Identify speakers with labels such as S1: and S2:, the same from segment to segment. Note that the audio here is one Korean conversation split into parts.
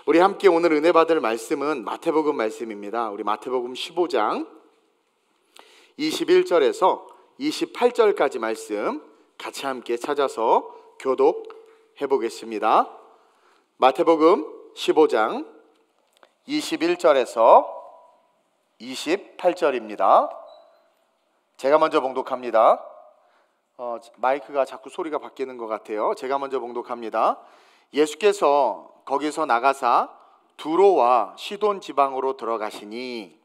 S1: 우리 함께 오늘 은혜 받을 말씀은 마태복음 말씀입니다. 우리 마태복음 15장 21절에서 28절까지 말씀 같이 함께 찾아서 교독해 보겠습니다. 마태복음 15장 21절에서 28절입니다. 제가 먼저 봉독합니다. 마이크가 자꾸 소리가 바뀌는 것 같아요. 제가 먼저 봉독합니다. 예수께서 거기서 나가사 두로와 시돈 지방으로 들어가시니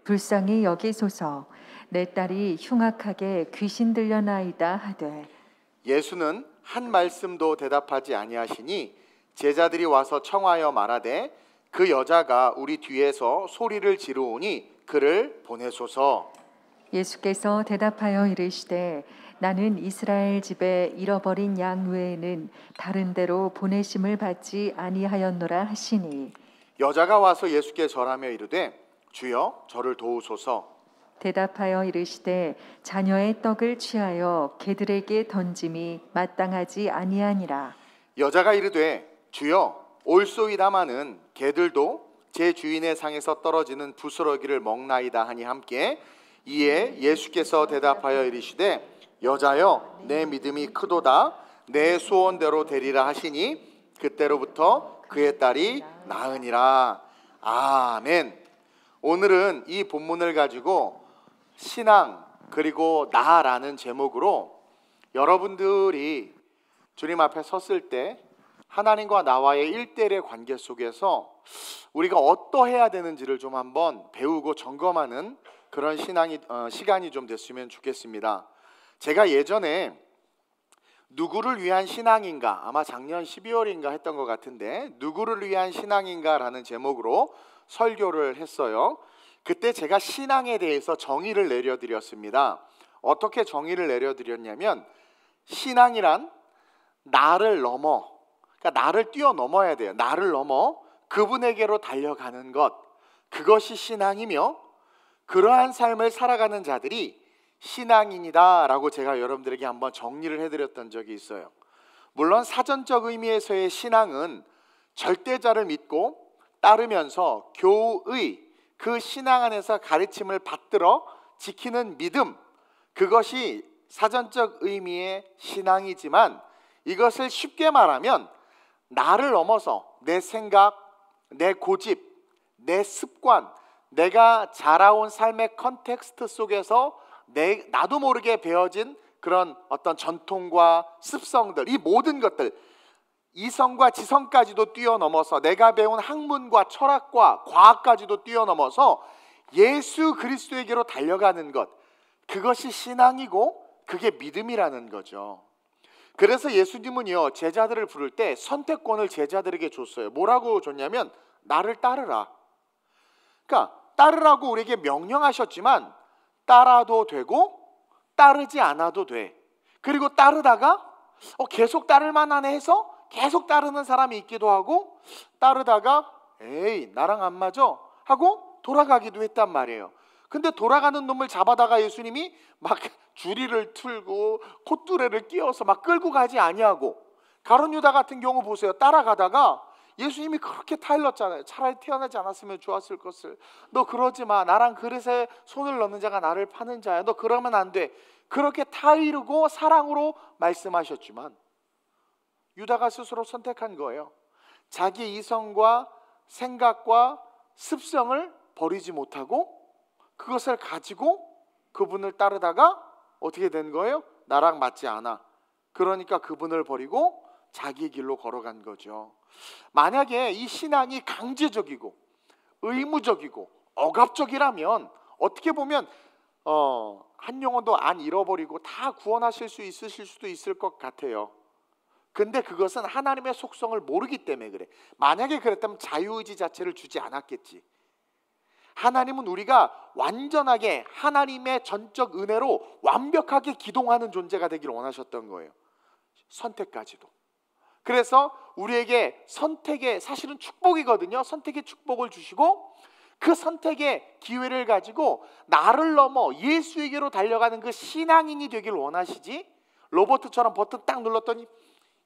S2: 불쌍히 여기소서. 내 딸이 흉악하게 귀신 들려나이다 하되
S1: 예수는 한 말씀도 대답하지 아니하시니 제자들이 와서 청하여 말하되 그 여자가 우리 뒤에서 소리를 지르오니 그를 보내소서.
S2: 예수께서 대답하여 이르시되 나는 이스라엘 집에 잃어버린 양 외에는 다른 데로 보내심을 받지 아니하였노라 하시니
S1: 여자가 와서 예수께 절하며 이르되 주여 저를 도우소서.
S2: 대답하여 이르시되 자녀의 떡을 취하여 개들에게 던짐이 마땅하지 아니하니라.
S1: 여자가 이르되 주여 올소이다마는 개들도 제 주인의 상에서 떨어지는 부스러기를 먹나이다 하니 함께. 이에 예수께서 대답하여 이르시되 여자여 내 믿음이 크도다. 내 소원대로 되리라 하시니 그때로부터 그의 딸이 나으니라. 아멘. 오늘은 이 본문을 가지고 신앙 그리고 나라는 제목으로 여러분들이 주님 앞에 섰을 때 하나님과 나와의 1대1의 관계 속에서 우리가 어떠해야 되는지를 좀 한번 배우고 점검하는 그런 시간이 좀 됐으면 좋겠습니다. 제가 예전에 누구를 위한 신앙인가, 아마 작년 12월인가 했던 것 같은데 누구를 위한 신앙인가 라는 제목으로 설교를 했어요. 그때 제가 신앙에 대해서 정의를 내려드렸습니다. 어떻게 정의를 내려드렸냐면 신앙이란 나를 넘어, 그러니까 나를 뛰어넘어야 돼요. 나를 넘어 그분에게로 달려가는 것, 그것이 신앙이며 그러한 삶을 살아가는 자들이 신앙인이다 라고 제가 여러분들에게 한번 정리를 해드렸던 적이 있어요. 물론 사전적 의미에서의 신앙은 절대자를 믿고 따르면서 교의, 그 신앙 안에서 가르침을 받들어 지키는 믿음, 그것이 사전적 의미의 신앙이지만 이것을 쉽게 말하면 나를 넘어서 내 생각, 내 고집, 내 습관, 내가 자라온 삶의 컨텍스트 속에서 나도 모르게 배워진 그런 어떤 전통과 습성들, 이 모든 것들, 이성과 지성까지도 뛰어넘어서 내가 배운 학문과 철학과 과학까지도 뛰어넘어서 예수 그리스도에게로 달려가는 것, 그것이 신앙이고 그게 믿음이라는 거죠. 그래서 예수님은요 제자들을 부를 때 선택권을 제자들에게 줬어요. 뭐라고 줬냐면 나를 따르라. 그러니까 따르라고 우리에게 명령하셨지만 따라도 되고 따르지 않아도 돼. 그리고 따르다가 계속 따를 만하네 해서 계속 따르는 사람이 있기도 하고 따르다가 에이 나랑 안 맞아 하고 돌아가기도 했단 말이에요. 근데 돌아가는 놈을 잡아다가 예수님이 막 줄이를 틀고 콧뚜레를 끼워서 막 끌고 가지 아니하고, 가룟 유다 같은 경우 보세요. 따라가다가 예수님이 그렇게 타일렀잖아요. 차라리 태어나지 않았으면 좋았을 것을. 너 그러지 마. 나랑 그릇에 손을 넣는 자가 나를 파는 자야. 너 그러면 안 돼. 그렇게 타이르고 사랑으로 말씀하셨지만 유다가 스스로 선택한 거예요. 자기 이성과 생각과 습성을 버리지 못하고 그것을 가지고 그분을 따르다가 어떻게 된 거예요? 나랑 맞지 않아. 그러니까 그분을 버리고 자기 길로 걸어간 거죠. 만약에 이 신앙이 강제적이고 의무적이고 억압적이라면 어떻게 보면 한 영혼도 안 잃어버리고 다 구원하실 수 있으실 수도 있을 것 같아요. 근데 그것은 하나님의 속성을 모르기 때문에 그래. 만약에 그랬다면 자유의지 자체를 주지 않았겠지. 하나님은 우리가 완전하게 하나님의 전적 은혜로 완벽하게 기동하는 존재가 되기를 원하셨던 거예요. 선택까지도. 그래서 우리에게 선택의, 사실은 축복이거든요. 선택의 축복을 주시고 그 선택의 기회를 가지고 나를 넘어 예수에게로 달려가는 그 신앙인이 되길 원하시지, 로버트처럼 버튼 딱 눌렀더니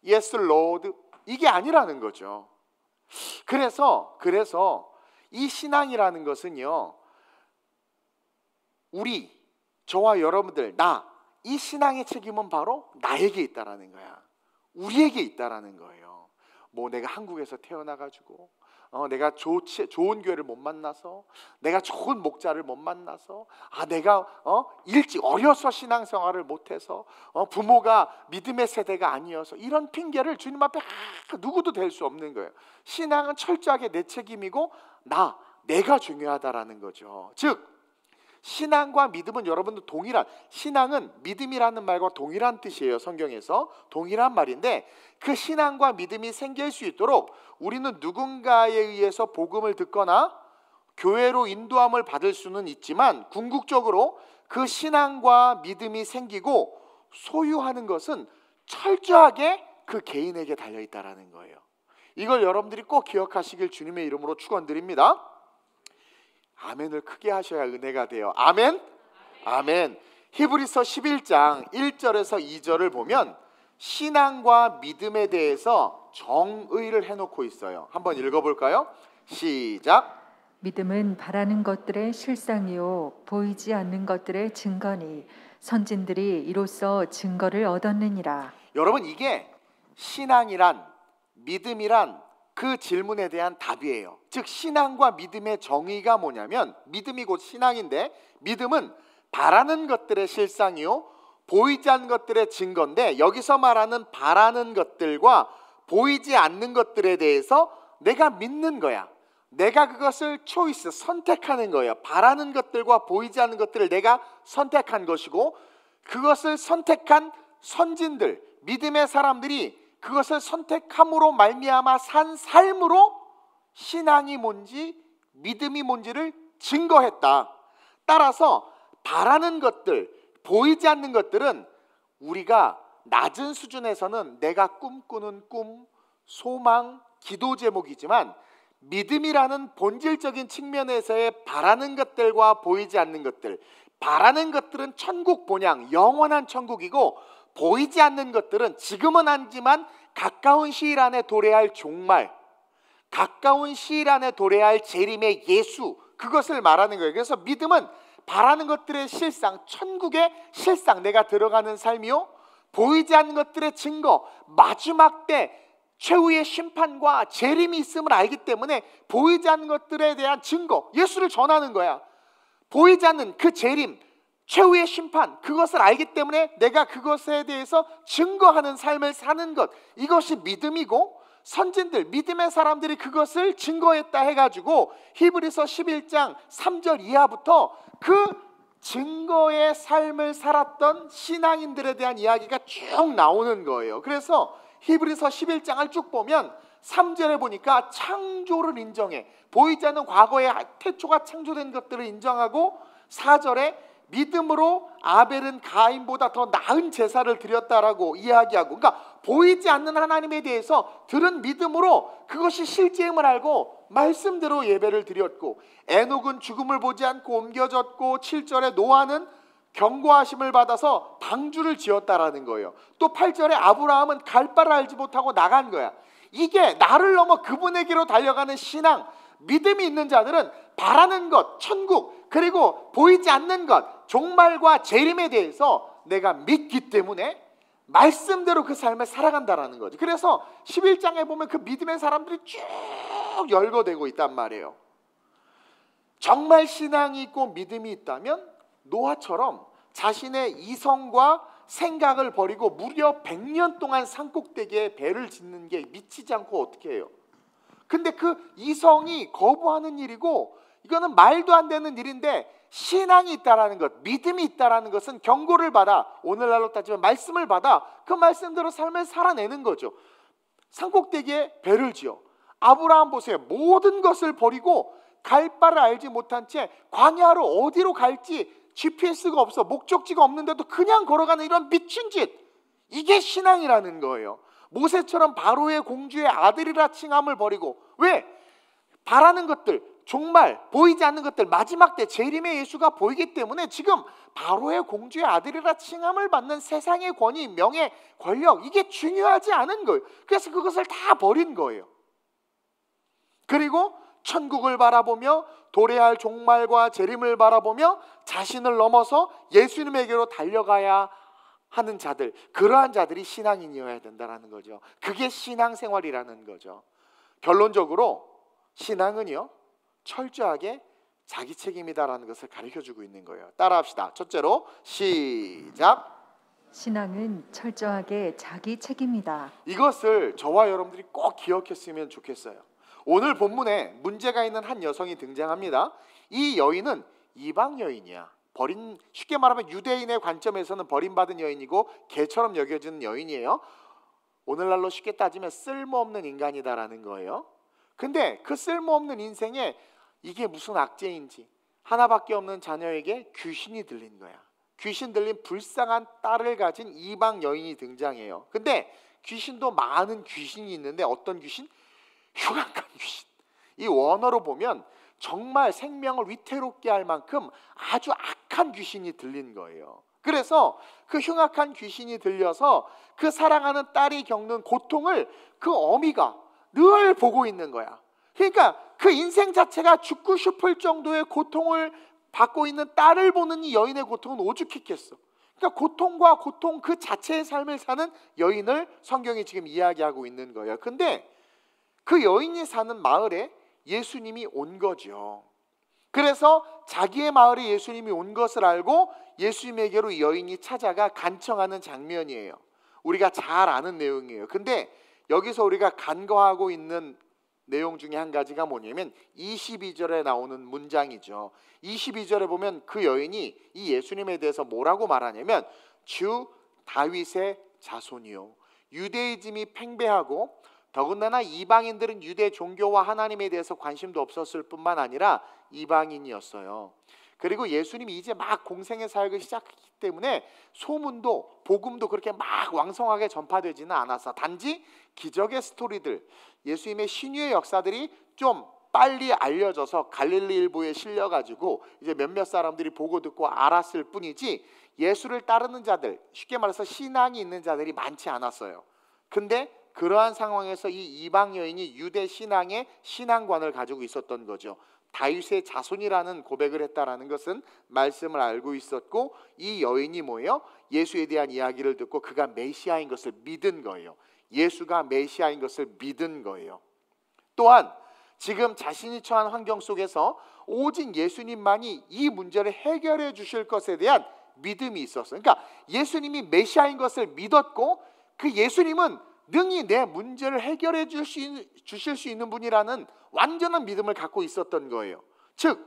S1: Yes Lord, 이게 아니라는 거죠. 그래서 이 신앙이라는 것은요, 저와 여러분들, 이 신앙의 책임은 바로 나에게 있다라는 거야. 우리에게 있다라는 거예요. 뭐 내가 한국에서 태어나가지고 내가 좋은 교회를 못 만나서, 내가 좋은 목자를 못 만나서, 내가 일찍 어려서 신앙생활을 못해서, 부모가 믿음의 세대가 아니어서, 이런 핑계를 주님 앞에 누구도 댈 수 없는 거예요. 신앙은 철저하게 내 책임이고 내가 중요하다라는 거죠. 즉 신앙과 믿음은 여러분들 동일한, 신앙은 믿음이라는 말과 동일한 뜻이에요. 성경에서 동일한 말인데, 그 신앙과 믿음이 생길 수 있도록 우리는 누군가에 의해서 복음을 듣거나 교회로 인도함을 받을 수는 있지만, 궁극적으로 그 신앙과 믿음이 생기고 소유하는 것은 철저하게 그 개인에게 달려있다라는 거예요. 이걸 여러분들이 꼭 기억하시길 주님의 이름으로 축원드립니다. 아멘을 크게 하셔야 은혜가 돼요. 아멘? 아멘. 히브리서 11장 1절에서 2절을 보면 신앙과 믿음에 대해서 정의를 해놓고 있어요. 한번 읽어볼까요? 시작.
S2: 믿음은 바라는 것들의 실상이요 보이지 않는 것들의 증거니 선진들이 이로써 증거를 얻었느니라.
S1: 여러분, 이게 신앙이란, 믿음이란 그 질문에 대한 답이에요. 즉 신앙과 믿음의 정의가 뭐냐면, 믿음이 곧 신앙인데, 믿음은 바라는 것들의 실상이요 보이지 않는 것들의 증거인데, 여기서 말하는 바라는 것들과 보이지 않는 것들에 대해서 내가 믿는 거야. 내가 그것을 선택하는 거예요. 바라는 것들과 보이지 않는 것들을 내가 선택한 것이고, 그것을 선택한 선진들, 믿음의 사람들이 그것을 선택함으로 말미암아 산 삶으로 신앙이 뭔지 믿음이 뭔지를 증거했다. 따라서 바라는 것들, 보이지 않는 것들은 우리가 낮은 수준에서는 내가 꿈꾸는 꿈, 소망, 기도 제목이지만, 믿음이라는 본질적인 측면에서의 바라는 것들과 보이지 않는 것들, 바라는 것들은 천국 본향, 영원한 천국이고, 보이지 않는 것들은 지금은 아니지만 가까운 시일 안에 도래할 종말, 가까운 시일 안에 도래할 재림의 예수, 그것을 말하는 거예요. 그래서 믿음은 바라는 것들의 실상, 천국의 실상, 내가 들어가는 삶이요 보이지 않는 것들의 증거, 마지막 때 최후의 심판과 재림이 있음을 알기 때문에 보이지 않는 것들에 대한 증거, 예수를 전하는 거야. 보이지 않는 그 재림, 최후의 심판, 그것을 알기 때문에 내가 그것에 대해서 증거하는 삶을 사는 것, 이것이 믿음이고, 선진들, 믿음의 사람들이 그것을 증거했다 해가지고 히브리서 11장 3절 이하부터 그 증거의 삶을 살았던 신앙인들에 대한 이야기가 쭉 나오는 거예요. 그래서 히브리서 11장을 쭉 보면 3절에 보니까 창조를 인정해, 보이지 않는 과거의 태초가 창조된 것들을 인정하고, 4절에 믿음으로 아벨은 가인보다 더 나은 제사를 드렸다라고 이야기하고, 그러니까 보이지 않는 하나님에 대해서 들은 믿음으로 그것이 실제임을 알고 말씀대로 예배를 드렸고, 에녹은 죽음을 보지 않고 옮겨졌고, 7절에 노아는 경고하심을 받아서 방주를 지었다라는 거예요. 또 8절에 아브라함은 갈 바를 알지 못하고 나간 거야. 이게 나를 넘어 그분에게로 달려가는 신앙, 믿음이 있는 자들은 바라는 것, 천국, 그리고 보이지 않는 것, 종말과 재림에 대해서 내가 믿기 때문에 말씀대로 그 삶을 살아간다라는 거죠. 그래서 11장에 보면 그 믿음의 사람들이 쭉 열거되고 있단 말이에요. 정말 신앙이 있고 믿음이 있다면 노아처럼 자신의 이성과 생각을 버리고 무려 100년 동안 산꼭대기에 배를 짓는 게 미치지 않고 어떻게 해요? 근데 그 이성이 거부하는 일이고, 이거는 말도 안 되는 일인데, 신앙이 있다라는 것, 믿음이 있다라는 것은 경고를 받아, 오늘날로 따지면 말씀을 받아 그 말씀대로 삶을 살아내는 거죠. 산꼭대기에 배를 지어, 아브라함 보세요. 모든 것을 버리고 갈 바를 알지 못한 채 광야로 어디로 갈지 GPS가 없어, 목적지가 없는데도 그냥 걸어가는 이런 미친 짓, 이게 신앙이라는 거예요. 모세처럼 바로의 공주의 아들이라 칭함을 버리고, 왜? 바라는 것들, 정말 보이지 않는 것들, 마지막 때 재림의 예수가 보이기 때문에 지금 바로의 공주의 아들이라 칭함을 받는 세상의 권위, 명예, 권력, 이게 중요하지 않은 거예요. 그래서 그것을 다 버린 거예요. 그리고 천국을 바라보며 도래할 종말과 재림을 바라보며 자신을 넘어서 예수님에게로 달려가야 하는 자들, 그러한 자들이 신앙인이어야 된다는 거죠. 그게 신앙생활이라는 거죠. 결론적으로 신앙은요, 철저하게 자기 책임이다라는 것을 가르쳐주고 있는 거예요. 따라합시다. 첫째로 시작.
S2: 신앙은 철저하게 자기 책임이다.
S1: 이것을 저와 여러분들이 꼭 기억했으면 좋겠어요. 오늘 본문에 문제가 있는 한 여성이 등장합니다. 이 여인은 이방 여인이야. 쉽게 말하면 유대인의 관점에서는 버림받은 여인이고 개처럼 여겨지는 여인이에요. 오늘날로 쉽게 따지면 쓸모없는 인간이다라는 거예요. 근데 그 쓸모없는 인생에 이게 무슨 악재인지, 하나밖에 없는 자녀에게 귀신이 들린 거야. 귀신 들린 불쌍한 딸을 가진 이방 여인이 등장해요. 근데 귀신도 많은 귀신이 있는데 어떤 귀신? 흉악한 귀신. 이 원어로 보면 정말 생명을 위태롭게 할 만큼 아주 악한 귀신이 들린 거예요. 그래서 그 흉악한 귀신이 들려서 그 사랑하는 딸이 겪는 고통을 그 어미가 늘 보고 있는 거야. 그러니까 그 인생 자체가 죽고 싶을 정도의 고통을 받고 있는 딸을 보는 이 여인의 고통은 오죽했겠어. 그러니까 고통과 고통 그 자체의 삶을 사는 여인을 성경이 지금 이야기하고 있는 거예요. 근데 그 여인이 사는 마을에 예수님이 온 거죠. 그래서 자기의 마을에 예수님이 온 것을 알고 예수님에게로 이 여인이 찾아가 간청하는 장면이에요. 우리가 잘 아는 내용이에요. 근데 여기서 우리가 간과하고 있는 내용 중에 한 가지가 뭐냐면 22절에 나오는 문장이죠. 22절에 보면 그 여인이 이 예수님에 대해서 뭐라고 말하냐면 주 다윗의 자손이요, 유대이즘이 팽배하고 더군다나 이방인들은 유대 종교와 하나님에 대해서 관심도 없었을 뿐만 아니라 이방인이었어요. 그리고 예수님이 이제 막 공생의 사역을 시작했기 때문에 소문도 복음도 그렇게 막 왕성하게 전파되지는 않았어. 단지 기적의 스토리들, 예수님의 신유의 역사들이 좀 빨리 알려져서 갈릴리 일보에 실려가지고 이제 몇몇 사람들이 보고 듣고 알았을 뿐이지 예수를 따르는 자들, 쉽게 말해서 신앙이 있는 자들이 많지 않았어요. 근데 그러한 상황에서 이 이방 여인이 유대 신앙의 신앙관을 가지고 있었던 거죠. 다윗의 자손이라는 고백을 했다라는 것은 말씀을 알고 있었고, 이 여인이 뭐예요? 예수에 대한 이야기를 듣고 그가 메시아인 것을 믿은 거예요. 예수가 메시아인 것을 믿은 거예요. 또한 지금 자신이 처한 환경 속에서 오직 예수님만이 이 문제를 해결해 주실 것에 대한 믿음이 있었어요. 그러니까 예수님이 메시아인 것을 믿었고 그 예수님은 능히 내 문제를 해결해 주실 수 있는 분이라는 완전한 믿음을 갖고 있었던 거예요. 즉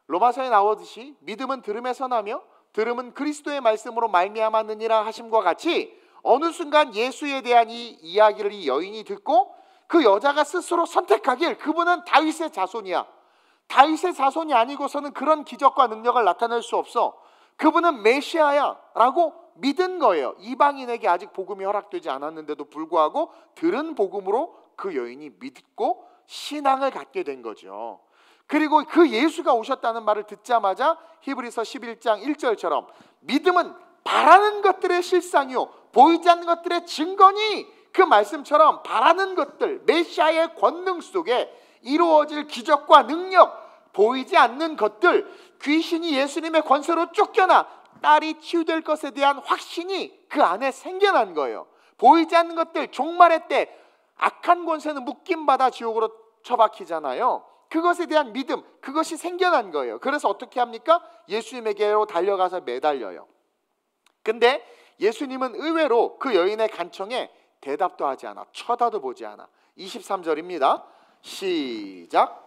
S1: 로마서에 나오듯이 믿음은 들음에서 나며 들음은 그리스도의 말씀으로 말미암았느니라 하심과 같이 어느 순간 예수에 대한 이 이야기를 이 여인이 듣고 그 여자가 스스로 선택하길 그분은 다윗의 자손이야. 다윗의 자손이 아니고서는 그런 기적과 능력을 나타낼 수 없어. 그분은 메시아야 라고 믿은 거예요. 이방인에게 아직 복음이 허락되지 않았는데도 불구하고 들은 복음으로 그 여인이 믿고 신앙을 갖게 된 거죠. 그리고 그 예수가 오셨다는 말을 듣자마자 히브리서 11장 1절처럼 믿음은 바라는 것들의 실상이요 보이지 않는 것들의 증거니, 그 말씀처럼 바라는 것들, 메시아의 권능 속에 이루어질 기적과 능력, 보이지 않는 것들, 귀신이 예수님의 권세로 쫓겨나 딸이 치유될 것에 대한 확신이 그 안에 생겨난 거예요. 보이지 않는 것들, 종말의 때 악한 권세는 묶임받아 지옥으로 처박히잖아요. 그것에 대한 믿음, 그것이 생겨난 거예요. 그래서 어떻게 합니까? 예수님에게로 달려가서 매달려요. 근데 예수님은 의외로 그 여인의 간청에 대답도 하지 않아, 쳐다도 보지 않아. 23절입니다. 시작.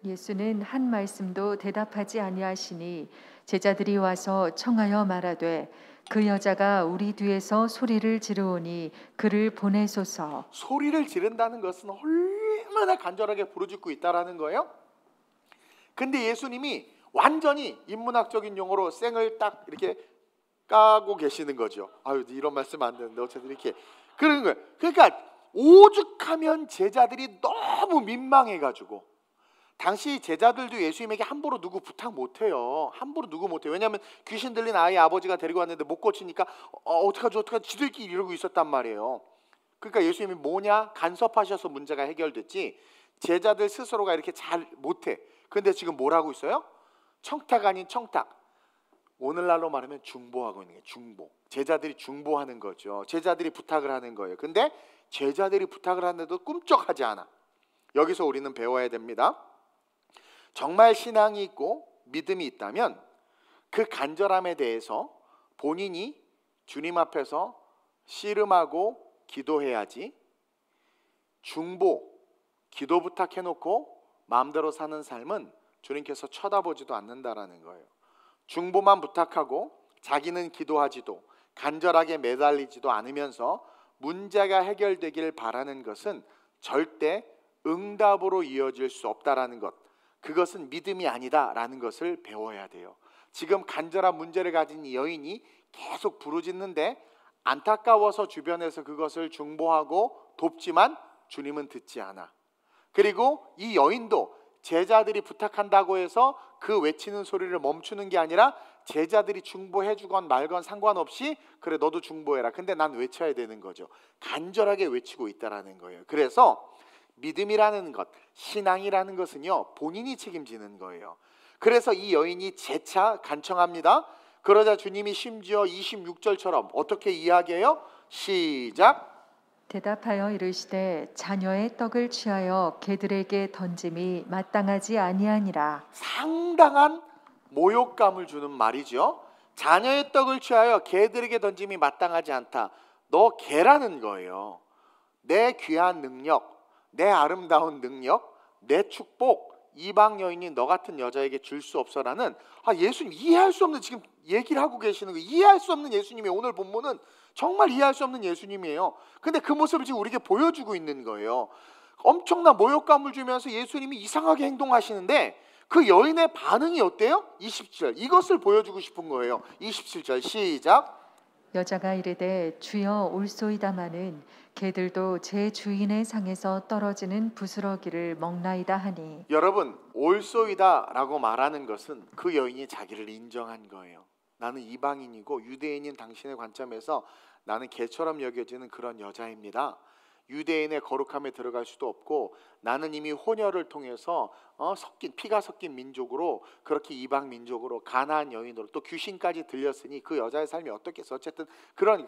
S2: 예수는 한 말씀도 대답하지 아니하시니 제자들이 와서 청하여 말하되 그 여자가 우리 뒤에서 소리를 지르오니 그를 보내소서.
S1: 소리를 지른다는 것은 얼마나 간절하게 부르짖고 있다라는 거예요. 근데 예수님이 완전히 인문학적인 용어로 쌩을 딱 이렇게 까고 계시는 거죠. 아유, 이런 말씀 안 되는데 어쨌든 이렇게 그러는 거예요. 그러니까 오죽하면 제자들이 너무 민망해가지고 당시 제자들도 예수님에게 함부로 누구 부탁 못해요. 함부로 누구 못해요. 왜냐하면 귀신 들린 아이 아버지가 데리고 왔는데 못 고치니까 어떡하지 어떡하지 지들끼리 이러고 있었단 말이에요. 그러니까 예수님이 뭐냐? 간섭하셔서 문제가 해결됐지 제자들 스스로가 이렇게 잘 못해. 근데 지금 뭘 하고 있어요? 청탁 아닌 청탁. 오늘날로 말하면 중보하고 있는 게 중보. 제자들이 중보하는 거죠. 제자들이 부탁을 하는 거예요. 근데 제자들이 부탁을 하는데도 꿈쩍하지 않아. 여기서 우리는 배워야 됩니다. 정말 신앙이 있고 믿음이 있다면 그 간절함에 대해서 본인이 주님 앞에서 씨름하고 기도해야지, 중보, 기도 부탁해놓고 마음대로 사는 삶은 주님께서 쳐다보지도 않는다라는 거예요. 중보만 부탁하고 자기는 기도하지도 간절하게 매달리지도 않으면서 문제가 해결되길 바라는 것은 절대 응답으로 이어질 수 없다라는 것, 그것은 믿음이 아니다라는 것을 배워야 돼요. 지금 간절한 문제를 가진 이 여인이 계속 부르짖는데 안타까워서 주변에서 그것을 중보하고 돕지만 주님은 듣지 않아. 그리고 이 여인도 제자들이 부탁한다고 해서 그 외치는 소리를 멈추는 게 아니라 제자들이 중보해 주건 말건 상관없이 그래 너도 중보해라. 근데 난 외쳐야 되는 거죠. 간절하게 외치고 있다라는 거예요. 그래서 믿음이라는 것, 신앙이라는 것은요 본인이 책임지는 거예요. 그래서 이 여인이 재차 간청합니다. 그러자 주님이 심지어 26절처럼 어떻게 이야기해요? 시작.
S2: 대답하여 이르시되 자녀의 떡을 취하여 개들에게 던짐이 마땅하지 아니하니라.
S1: 상당한 모욕감을 주는 말이죠. 자녀의 떡을 취하여 개들에게 던짐이 마땅하지 않다. 너 개라는 거예요. 내 귀한 능력, 내 아름다운 능력, 내 축복, 이방 여인이 너 같은 여자에게 줄 수 없어라는 예수님 이해할 수 없는 지금 얘기를 하고 계시는 거예요. 이해할 수 없는 예수님이 오늘 본문은 정말 이해할 수 없는 예수님이에요. 근데 그 모습을 지금 우리에게 보여주고 있는 거예요. 엄청난 모욕감을 주면서 예수님이 이상하게 행동하시는데 그 여인의 반응이 어때요? 27절 이것을 보여주고 싶은 거예요. 27절 시작.
S2: 여자가 이르되 주여 올소이다마는 개들도 제 주인의 상에서 떨어지는 부스러기를 먹나이다 하니.
S1: 여러분 올소이다라고 말하는 것은 그 여인이 자기를 인정한 거예요. 나는 이방인이고 유대인인 당신의 관점에서 나는 개처럼 여겨지는 그런 여자입니다. 유대인의 거룩함에 들어갈 수도 없고 나는 이미 혼혈을 통해서 피가 섞인 민족으로 그렇게 이방 민족으로 가나안 여인으로 또 귀신까지 들렸으니 그 여자의 삶이 어떻겠어. 어쨌든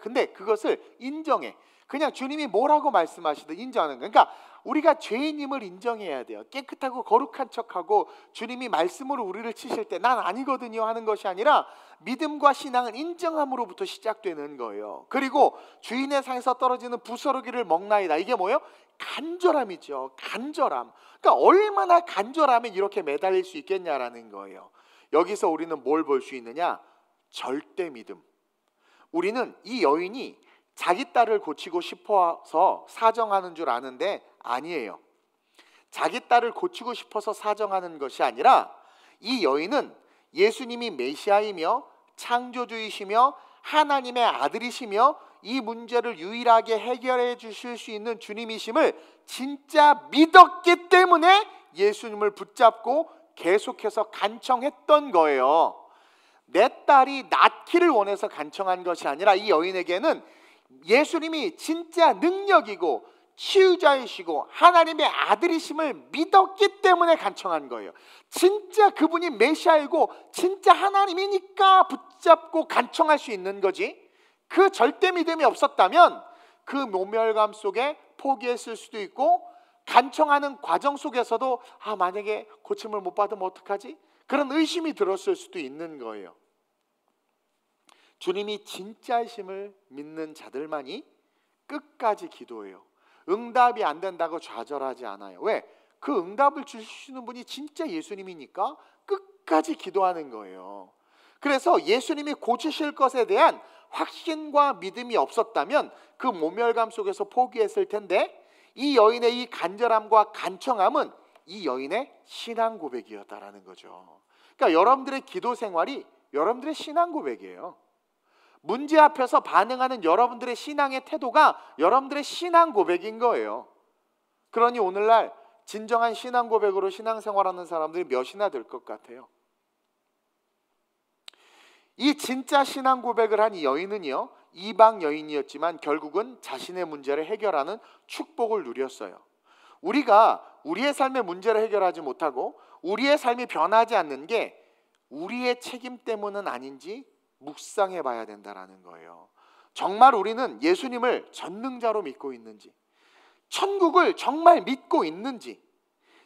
S1: 근데 그것을 인정해. 그냥 주님이 뭐라고 말씀하시든 인정하는 거예요. 그러니까 우리가 죄인임을 인정해야 돼요. 깨끗하고 거룩한 척하고 주님이 말씀으로 우리를 치실 때 난 아니거든요 하는 것이 아니라 믿음과 신앙은 인정함으로부터 시작되는 거예요. 그리고 주인의 상에서 떨어지는 부스러기를 먹나이다. 이게 뭐예요? 간절함이죠. 간절함. 그러니까 얼마나 간절하면 이렇게 매달릴 수 있겠냐라는 거예요. 여기서 우리는 뭘 볼 수 있느냐? 절대 믿음. 우리는 이 여인이 자기 딸을 고치고 싶어서 사정하는 줄 아는데 아니에요. 자기 딸을 고치고 싶어서 사정하는 것이 아니라 이 여인은 예수님이 메시아이며 창조주이시며 하나님의 아들이시며 이 문제를 유일하게 해결해 주실 수 있는 주님이심을 진짜 믿었기 때문에 예수님을 붙잡고 계속해서 간청했던 거예요. 내 딸이 낫기를 원해서 간청한 것이 아니라 이 여인에게는 예수님이 진짜 능력이고 치유자이시고 하나님의 아들이심을 믿었기 때문에 간청한 거예요. 진짜 그분이 메시아이고 진짜 하나님이니까 붙잡고 간청할 수 있는 거지. 그 절대 믿음이 없었다면 그 모멸감 속에 포기했을 수도 있고 간청하는 과정 속에서도 만약에 고침을 못 받으면 어떡하지? 그런 의심이 들었을 수도 있는 거예요. 주님이 진짜이심을 믿는 자들만이 끝까지 기도해요. 응답이 안 된다고 좌절하지 않아요. 왜? 그 응답을 주시는 분이 진짜 예수님이니까 끝까지 기도하는 거예요. 그래서 예수님이 고치실 것에 대한 확신과 믿음이 없었다면 그 모멸감 속에서 포기했을 텐데 이 여인의 이 간절함과 간청함은 이 여인의 신앙 고백이었다라는 거죠. 그러니까 여러분들의 기도 생활이 여러분들의 신앙 고백이에요. 문제 앞에서 반응하는 여러분들의 신앙의 태도가 여러분들의 신앙 고백인 거예요. 그러니 오늘날 진정한 신앙 고백으로 신앙생활하는 사람들이 몇이나 될 것 같아요? 이 진짜 신앙 고백을 한 이 여인은요, 이방 여인이었지만 결국은 자신의 문제를 해결하는 축복을 누렸어요. 우리가 우리의 삶의 문제를 해결하지 못하고 우리의 삶이 변하지 않는 게 우리의 책임 때문은 아닌지 묵상해 봐야 된다는 거예요. 정말 우리는 예수님을 전능자로 믿고 있는지, 천국을 정말 믿고 있는지,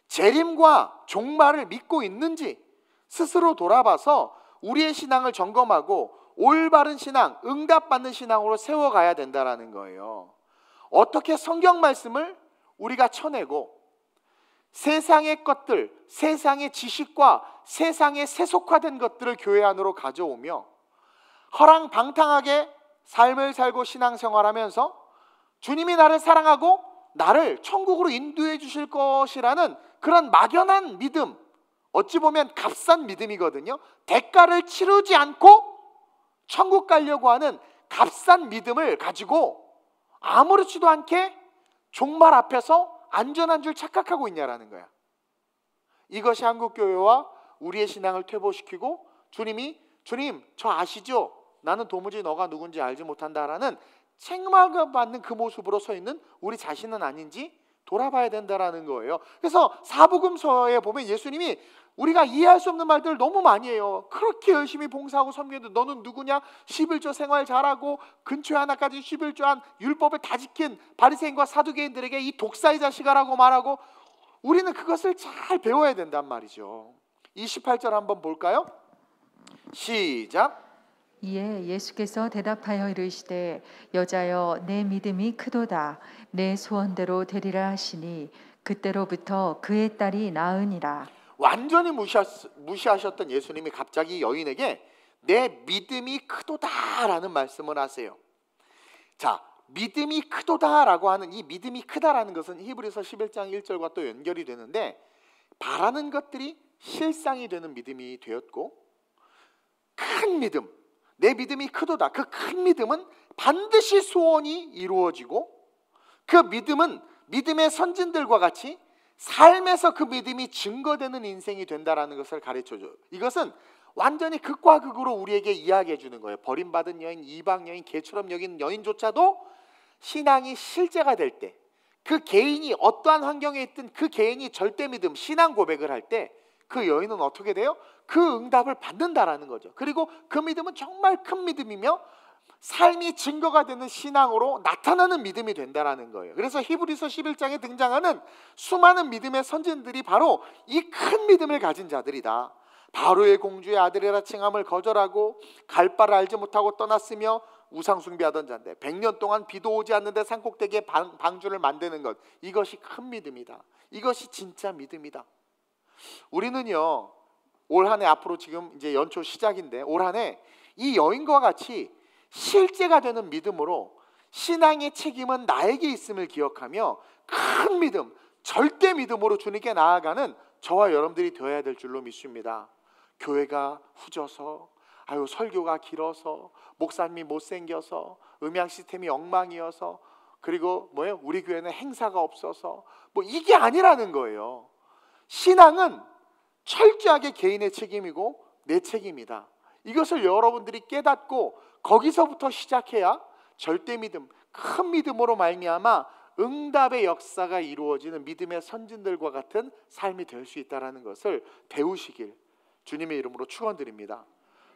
S1: 재림과 종말을 믿고 있는지 스스로 돌아봐서 우리의 신앙을 점검하고 올바른 신앙, 응답받는 신앙으로 세워가야 된다는 거예요. 어떻게 성경 말씀을 우리가 쳐내고 세상의 것들, 세상의 지식과 세상의 세속화된 것들을 교회 안으로 가져오며 허랑방탕하게 삶을 살고 신앙생활하면서 주님이 나를 사랑하고 나를 천국으로 인도해 주실 것이라는 그런 막연한 믿음, 어찌 보면 값싼 믿음이거든요. 대가를 치르지 않고 천국 가려고 하는 값싼 믿음을 가지고 아무렇지도 않게 종말 앞에서 안전한 줄 착각하고 있냐라는 거야. 이것이 한국교회와 우리의 신앙을 퇴보시키고 주님 저 아시죠? 나는 도무지 너가 누군지 알지 못한다라는 책망을 받는 그 모습으로 서 있는 우리 자신은 아닌지 돌아봐야 된다라는 거예요. 그래서 사복음서에 보면 예수님이 우리가 이해할 수 없는 말들을 너무 많이 해요. 그렇게 열심히 봉사하고 섬기는데 너는 누구냐? 11조 생활 잘하고 근초에 하나까지 11조 한 율법을 다 지킨 바리새인과 사두개인들에게 이 독사의 자식아라고 말하고 우리는 그것을 잘 배워야 된단 말이죠. 28절 한번 볼까요? 시작.
S2: 이에 예수께서 대답하여 이르시되 여자여 내 믿음이 크도다 내 소원대로 되리라 하시니 그때로부터 그의 딸이 나으니라.
S1: 완전히 무시하셨던 예수님이 갑자기 여인에게 내 믿음이 크도다라는 말씀을 하세요. 자, 믿음이 크도다라고 하는 이 믿음이 크다라는 것은 히브리서 11장 1절과 또 연결이 되는데 바라는 것들이 실상이 되는 믿음이 되었고 큰 믿음, 내 믿음이 크도다. 그 큰 믿음은 반드시 소원이 이루어지고 그 믿음은 믿음의 선진들과 같이 삶에서 그 믿음이 증거되는 인생이 된다라는 것을 가르쳐줘요. 이것은 완전히 극과 극으로 우리에게 이야기해 주는 거예요. 버림받은 여인, 이방 여인, 개처럼 여긴 여인조차도 신앙이 실제가 될 때, 그 개인이 어떠한 환경에 있든 그 개인이 절대 믿음, 신앙 고백을 할 때 그 여인은 어떻게 돼요? 그 응답을 받는다라는 거죠. 그리고 그 믿음은 정말 큰 믿음이며 삶이 증거가 되는 신앙으로 나타나는 믿음이 된다라는 거예요. 그래서 히브리서 11장에 등장하는 수많은 믿음의 선진들이 바로 이 큰 믿음을 가진 자들이다. 바로의 공주의 아들이라 칭함을 거절하고 갈 바를 알지 못하고 떠났으며 우상 숭배하던 자인데 100년 동안 비도 오지 않는데 산꼭대기에 방주를 만드는 것, 이것이 큰 믿음이다. 이것이 진짜 믿음이다. 우리는요 올 한 해 앞으로 지금 이제 연초 시작인데 올 한 해 이 여인과 같이 실제가 되는 믿음으로 신앙의 책임은 나에게 있음을 기억하며 큰 믿음, 절대 믿음으로 주님께 나아가는 저와 여러분들이 되어야 될 줄로 믿습니다. 교회가 후져서, 설교가 길어서, 목사님이 못생겨서, 음향 시스템이 엉망이어서, 그리고 우리 교회는 행사가 없어서 이게 아니라는 거예요. 신앙은 철저하게 개인의 책임이고 내 책임이다. 이것을 여러분들이 깨닫고 거기서부터 시작해야 절대 믿음, 큰 믿음으로 말미암아 응답의 역사가 이루어지는 믿음의 선진들과 같은 삶이 될 수 있다는 것을 배우시길 주님의 이름으로 축원드립니다.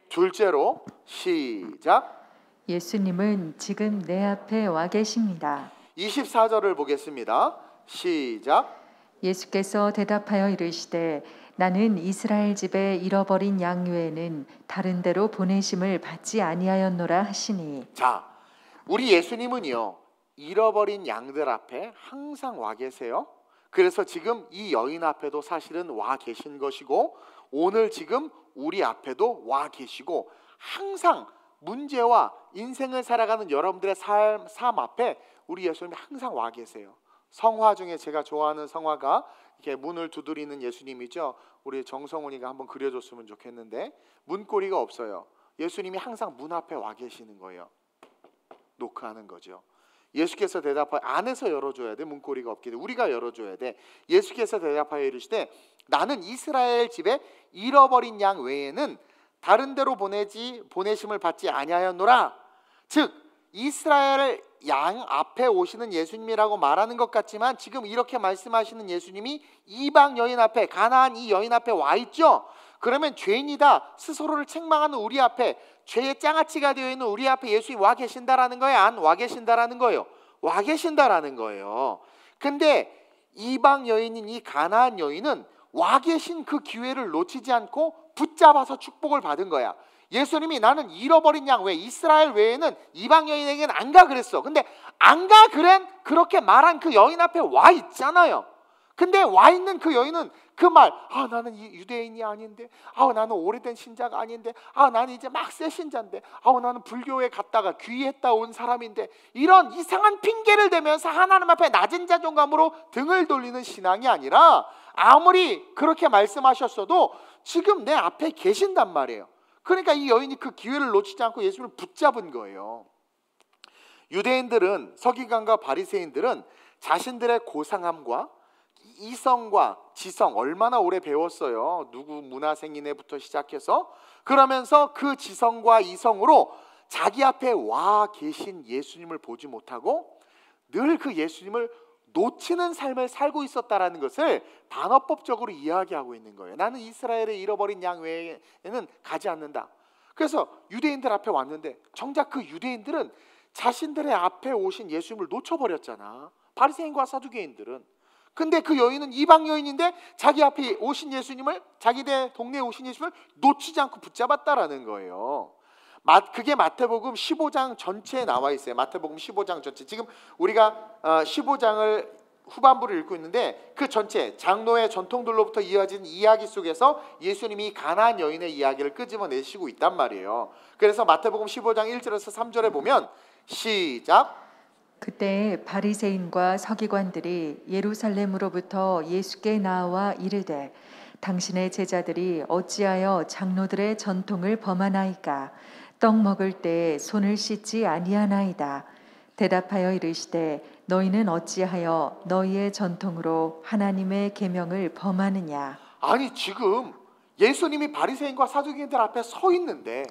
S1: 둘째로 시작.
S2: 예수님은 지금 내 앞에 와 계십니다.
S1: 24절을 보겠습니다. 시작.
S2: 예수께서 대답하여 이르시되 나는 이스라엘 집에 잃어버린 양 외에는 다른 데로 보내심을 받지 아니하였노라 하시니.
S1: 자, 우리 예수님은요 잃어버린 양들 앞에 항상 와 계세요. 그래서 지금 이 여인 앞에도 사실은 와 계신 것이고 오늘 지금 우리 앞에도 와 계시고 항상 문제와 인생을 살아가는 여러분들의 삶 앞에 우리 예수님이 항상 와 계세요. 성화 중에 제가 좋아하는 성화가 이렇게 문을 두드리는 예수님이죠. 우리 정성훈이가 한번 그려줬으면 좋겠는데 문고리가 없어요. 예수님이 항상 문 앞에 와 계시는 거예요. 노크하는 거죠. 예수께서 대답하여, 안에서 열어줘야 돼. 문고리가 없게 돼. 우리가 열어줘야 돼. 예수께서 대답하여 이르시되 나는 이스라엘 집에 잃어버린 양 외에는 다른 데로 보내심을 받지 아니하였노라. 즉 이스라엘 양 앞에 오시는 예수님이라고 말하는 것 같지만 지금 이렇게 말씀하시는 예수님이 이방 여인 앞에, 가나안 이 여인 앞에 와 있죠. 그러면 죄인이다 스스로를 책망하는 우리 앞에, 죄의 장아찌가 되어 있는 우리 앞에 예수님이 와 계신다라는 거예요? 안 와 계신다라는 거예요? 와 계신다라는 거예요. 근데 이방 여인인 이 가나안 여인은 와 계신 그 기회를 놓치지 않고 붙잡아서 축복을 받은 거야. 예수님이 나는 잃어버린 양 외, 이스라엘 외에는 이방 여인에게는 안 가 그랬어. 근데 안 가 그랬 그렇게 말한 그 여인 앞에 와 있잖아요. 근데 와 있는 그 여인은 그 말, 나는 유대인이 아닌데, 나는 오래된 신자가 아닌데, 나는 이제 막 새 신자인데, 나는 불교에 갔다가 귀했다 온 사람인데, 이런 이상한 핑계를 대면서 하나님 앞에 낮은 자존감으로 등을 돌리는 신앙이 아니라, 아무리 그렇게 말씀하셨어도 지금 내 앞에 계신단 말이에요. 그러니까 이 여인이 그 기회를 놓치지 않고 예수를 붙잡은 거예요. 유대인들은, 서기관과 바리새인들은 자신들의 고상함과 이성과 지성 얼마나 오래 배웠어요. 누구 문화생인회부터 시작해서. 그러면서 그 지성과 이성으로 자기 앞에 와 계신 예수님을 보지 못하고 늘 그 예수님을 놓치는 삶을 살고 있었다라는 것을 반어법적으로 이야기하고 있는 거예요. 나는 이스라엘의 잃어버린 양 외에는 가지 않는다. 그래서 유대인들 앞에 왔는데 정작 그 유대인들은 자신들의 앞에 오신 예수님을 놓쳐버렸잖아. 바리새인과 사두개인들은. 근데 그 여인은 이방 여인인데 자기 앞에 오신 예수님을, 자기 동네에 오신 예수님을 놓치지 않고 붙잡았다라는 거예요. 그게 마태복음 15장 전체에 나와 있어요. 마태복음 15장 전체. 지금 우리가 15장을 후반부를 읽고 있는데 그 전체 장로의 전통들로부터 이어진 이야기 속에서 예수님이 가나안 여인의 이야기를 끄집어내시고 있단 말이에요. 그래서 마태복음 15장 1절에서 3절에 보면 시작.
S2: 그때 바리새인과 서기관들이 예루살렘으로부터 예수께 나와 이르되 당신의 제자들이 어찌하여 장로들의 전통을 범하나이까? 떡 먹을 때 손을 씻지 아니하나이다. 대답하여 이르시되 너희는 어찌하여 너희의 전통으로 하나님의 계명을 범하느냐?
S1: 아니 지금 예수님이 바리새인과 사두개인들 앞에 서 있는데,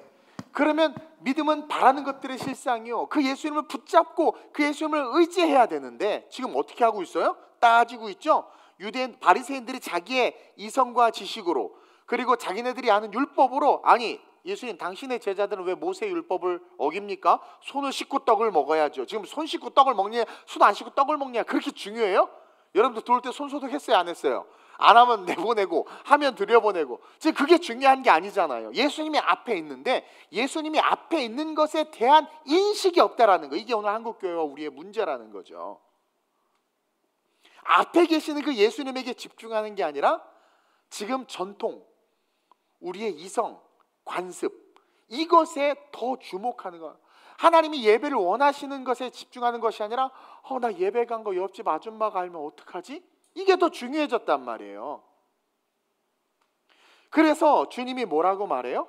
S1: 그러면 믿음은 바라는 것들의 실상이요, 그 예수님을 붙잡고 그 예수님을 의지해야 되는데 지금 어떻게 하고 있어요? 따지고 있죠. 유대인 바리새인들이 자기의 이성과 지식으로, 그리고 자기네들이 아는 율법으로, 아니 예수님 당신의 제자들은 왜 모세 율법을 어깁니까? 손을 씻고 떡을 먹어야죠. 지금 손 씻고 떡을 먹냐, 손 안 씻고 떡을 먹냐, 그렇게 중요해요? 여러분들 들어올 때 손 소독했어요, 안 했어요? 안 하면 내보내고, 하면 들여보내고. 지금 그게 중요한 게 아니잖아요. 예수님이 앞에 있는데 예수님이 앞에 있는 것에 대한 인식이 없다라는 거, 이게 오늘 한국교회와 우리의 문제라는 거죠. 앞에 계시는 그 예수님에게 집중하는 게 아니라 지금 전통, 우리의 이성, 관습, 이것에 더 주목하는 거야. 하나님이 예배를 원하시는 것에 집중하는 것이 아니라 나 예배 간 거 옆집 아줌마가 알면 어떡하지? 이게 더 중요해졌단 말이에요. 그래서 주님이 뭐라고 말해요?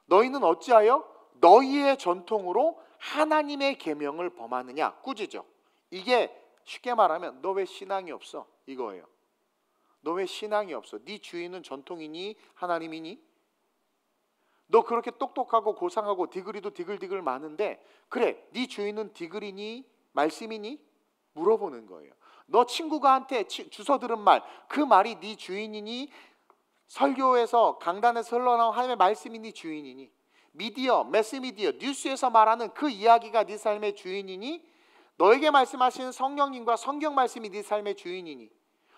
S1: 너희는 어찌하여 너희의 전통으로 하나님의 계명을 범하느냐? 꾸짖죠. 이게 쉽게 말하면 너 왜 신앙이 없어? 이거예요. 너 왜 신앙이 없어? 네 주인은 전통이니 하나님이니? 너 그렇게 똑똑하고 고상하고 디그리도 디글디글 많은데, 그래 네 주인은 디글이니 말씀이니? 물어보는 거예요. 너 친구가 한테 주워 들은 말, 그 말이 네 주인이니? 설교에서 강단에서 흘러나온 하나님의 말씀이 네 주인이니? 미디어, 매스미디어, 뉴스에서 말하는 그 이야기가 네 삶의 주인이니? 너에게 말씀하시는 성령님과 성경 말씀이 네 삶의 주인이니?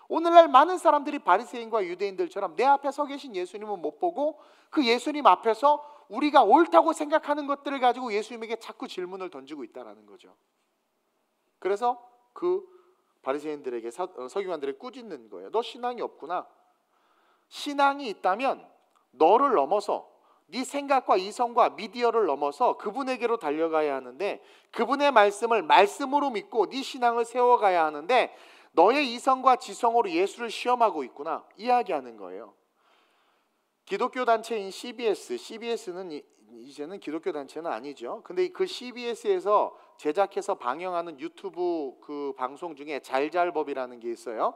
S1: 오늘날 많은 사람들이 바리새인과 유대인들처럼 내 앞에 서 계신 예수님은 못 보고 그 예수님 앞에서 우리가 옳다고 생각하는 것들을 가지고 예수님에게 자꾸 질문을 던지고 있다는 거죠. 그래서 그 바리새인들에게 서기관들을 꾸짖는 거예요. 너 신앙이 없구나. 신앙이 있다면 너를 넘어서, 네 생각과 이성과 미디어를 넘어서 그분에게로 달려가야 하는데, 그분의 말씀을 말씀으로 믿고 네 신앙을 세워가야 하는데 너의 이성과 지성으로 예수를 시험하고 있구나, 이야기하는 거예요. 기독교 단체인 CBS는 이제는 기독교 단체는 아니죠. 근데 그 CBS에서 제작해서 방영하는 유튜브 그 방송 중에 잘잘법이라는 게 있어요.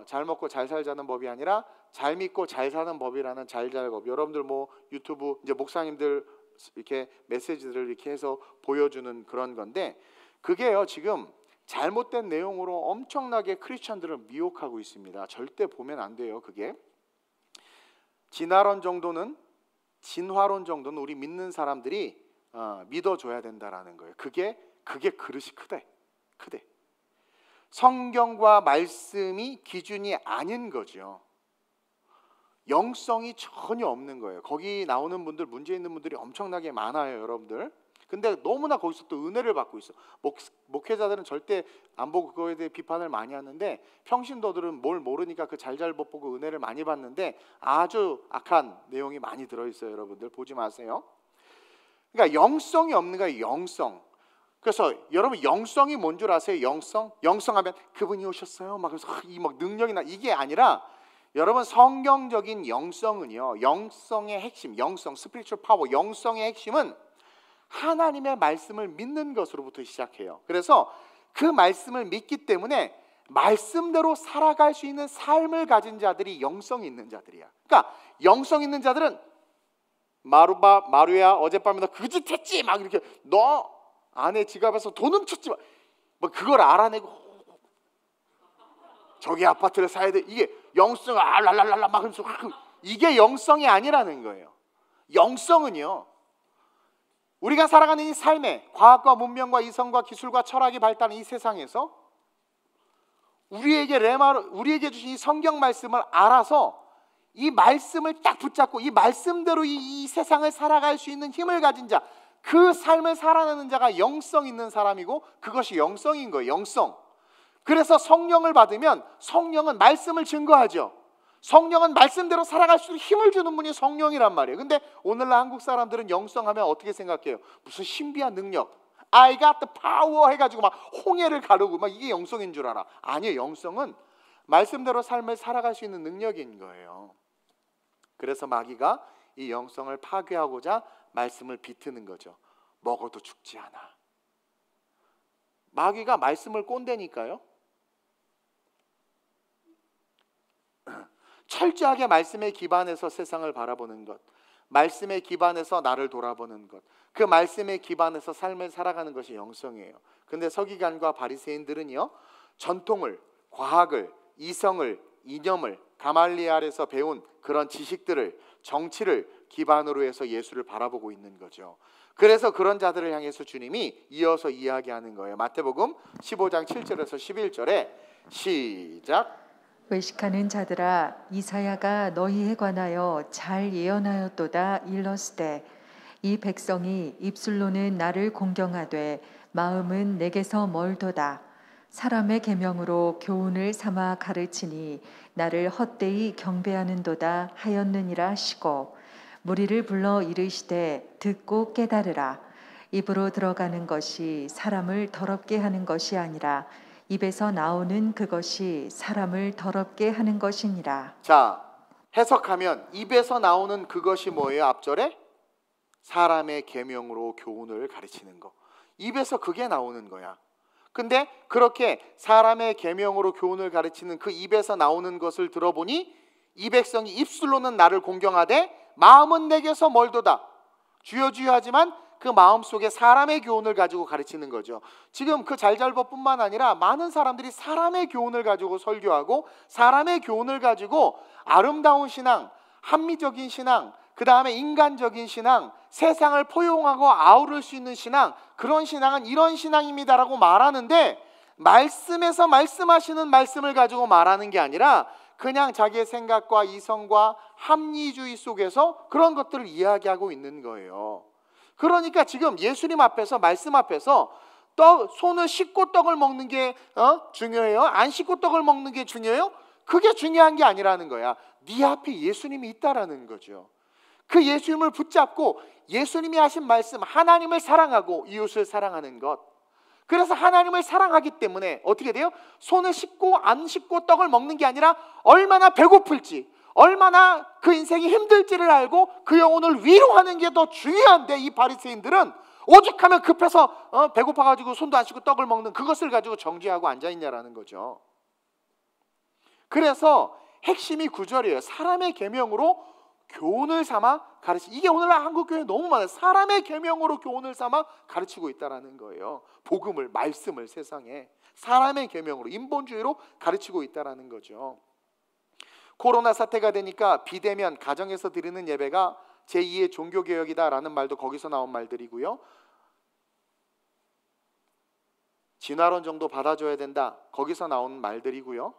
S1: 잘 먹고 잘 살자는 법이 아니라 잘 믿고 잘 사는 법이라는 잘잘법. 여러분들 뭐 유튜브 이제 목사님들 이렇게 메시지들을 이렇게 해서 보여주는 그런 건데, 그게요 지금 잘못된 내용으로 엄청나게 크리스천들을 미혹하고 있습니다. 절대 보면 안 돼요. 그게 진화론 정도는 우리 믿는 사람들이 믿어줘야 된다라는 거예요. 그게 그릇이 크대. 성경과 말씀이 기준이 아닌 거죠. 영성이 전혀 없는 거예요. 거기 나오는 분들, 문제 있는 분들이 엄청나게 많아요, 여러분들. 근데 너무나 거기서 또 은혜를 받고 있어. 목회자들은 절대 안 보고 그거에 대해 비판을 많이 하는데, 평신도들은 뭘 모르니까 그 잘잘못 보고 은혜를 많이 받는데 아주 악한 내용이 많이 들어있어요. 여러분들 보지 마세요. 그러니까 영성이 없는 거예요. 영성. 그래서 여러분 영성이 뭔 줄 아세요? 영성하면 그분이 오셨어요 막 그래서 이 막 능력이 나, 이게 아니라 여러분 성경적인 영성은요, 영성의 핵심, 스피리추얼 파워, 영성의 핵심은 하나님의 말씀을 믿는 것으로부터 시작해요. 그래서 그 말씀을 믿기 때문에 말씀대로 살아갈 수 있는 삶을 가진 자들이 영성이 있는 자들이야. 그러니까 영성 있는 자들은 마루야 어젯밤에 너 그 짓 했지 막 이렇게, 너 아내 지갑에서 돈 훔쳤지 뭐 그걸 알아내고 저기 아파트를 사야 돼, 이게 영성 랄랄랄라 막 하면서 이게 영성이 아니라는 거예요. 영성은요, 우리가 살아가는 이 삶에 과학과 문명과 이성과 기술과 철학이 발달한 이 세상에서 우리에게 주신 이 성경 말씀을 알아서 이 말씀을 딱 붙잡고 이 말씀대로 이 세상을 살아갈 수 있는 힘을 가진 자, 그 삶을 살아내는 자가 영성 있는 사람이고, 그것이 영성인 거예요. 영성. 그래서 성령을 받으면 성령은 말씀을 증거하죠. 성령은 말씀대로 살아갈 수 있는 힘을 주는 분이 성령이란 말이에요. 근데 오늘날 한국 사람들은 영성하면 어떻게 생각해요? 무슨 신비한 능력, I got the power 해가지고 막 홍해를 가르고 막 이게 영성인 줄 알아. 아니에요. 영성은 말씀대로 삶을 살아갈 수 있는 능력인 거예요. 그래서 마귀가 이 영성을 파괴하고자 말씀을 비트는 거죠. 먹어도 죽지 않아. 마귀가 말씀을 꼰대니까요. 철저하게 말씀에 기반해서 세상을 바라보는 것, 말씀에 기반해서 나를 돌아보는 것, 그 말씀에 기반해서 삶을 살아가는 것이 영성이에요. 근데 서기관과 바리새인들은요, 전통을, 과학을, 이성을, 이념을, 가말리엘에서 배운 그런 지식들을, 정치를 기반으로 해서 예수를 바라보고 있는 거죠. 그래서 그런 자들을 향해서 주님이 이어서 이야기하는 거예요. 마태복음 15장 7절에서 11절에 시작.
S2: 외식하는 자들아, 이사야가 너희에 관하여 잘 예언하였도다. 일렀으되 이 백성이 입술로는 나를 공경하되 마음은 내게서 멀도다. 사람의 계명으로 교훈을 삼아 가르치니 나를 헛되이 경배하는도다 하였느니라 하시고, 무리를 불러 이르시되 듣고 깨달으라. 입으로 들어가는 것이 사람을 더럽게 하는 것이 아니라 입에서 나오는 그것이 사람을 더럽게 하는 것이니라.
S1: 자, 해석하면 입에서 나오는 그것이 뭐예요? 앞절에 사람의 계명으로 교훈을 가르치는 거. 입에서 그게 나오는 거야. 근데 그렇게 사람의 계명으로 교훈을 가르치는 그 입에서 나오는 것을 들어보니 이 백성이 입술로는 나를 공경하되 마음은 내게서 멀도다. 주여 주여 하지만 그 마음속에 사람의 교훈을 가지고 가르치는 거죠. 지금 그 잘잘법뿐만 아니라 많은 사람들이 사람의 교훈을 가지고 설교하고 사람의 교훈을 가지고 아름다운 신앙, 합리적인 신앙, 그 다음에 인간적인 신앙, 세상을 포용하고 아우를 수 있는 신앙, 그런 신앙은 이런 신앙입니다라고 말하는데, 말씀에서 말씀하시는 말씀을 가지고 말하는 게 아니라 그냥 자기의 생각과 이성과 합리주의 속에서 그런 것들을 이야기하고 있는 거예요. 그러니까 지금 예수님 앞에서, 말씀 앞에서 손을 씻고 떡을 먹는 게 중요해요? 안 씻고 떡을 먹는 게 중요해요? 그게 중요한 게 아니라는 거야. 네 앞에 예수님이 있다라는 거죠. 그 예수님을 붙잡고 예수님이 하신 말씀, 하나님을 사랑하고 이웃을 사랑하는 것. 그래서 하나님을 사랑하기 때문에 어떻게 돼요? 손을 씻고 안 씻고 떡을 먹는 게 아니라 얼마나 배고플지, 얼마나 그 인생이 힘들지를 알고 그 영혼을 위로하는 게 더 중요한데, 이 바리새인들은 오죽하면 급해서 배고파가지고 손도 안 씻고 떡을 먹는 그것을 가지고 정죄하고 앉아있냐라는 거죠. 그래서 핵심이 9절이에요. 사람의 계명으로 교훈을 삼아 가르치. 이게 오늘날 한국 교회 너무 많아요. 사람의 계명으로 교훈을 삼아 가르치고 있다라는 거예요. 복음을, 말씀을 세상에 사람의 계명으로, 인본주의로 가르치고 있다라는 거죠. 코로나 사태가 되니까 비대면 가정에서 드리는 예배가 제2의 종교개혁이다라는 말도 거기서 나온 말들이고요. 진화론 정도 받아줘야 된다, 거기서 나온 말들이고요.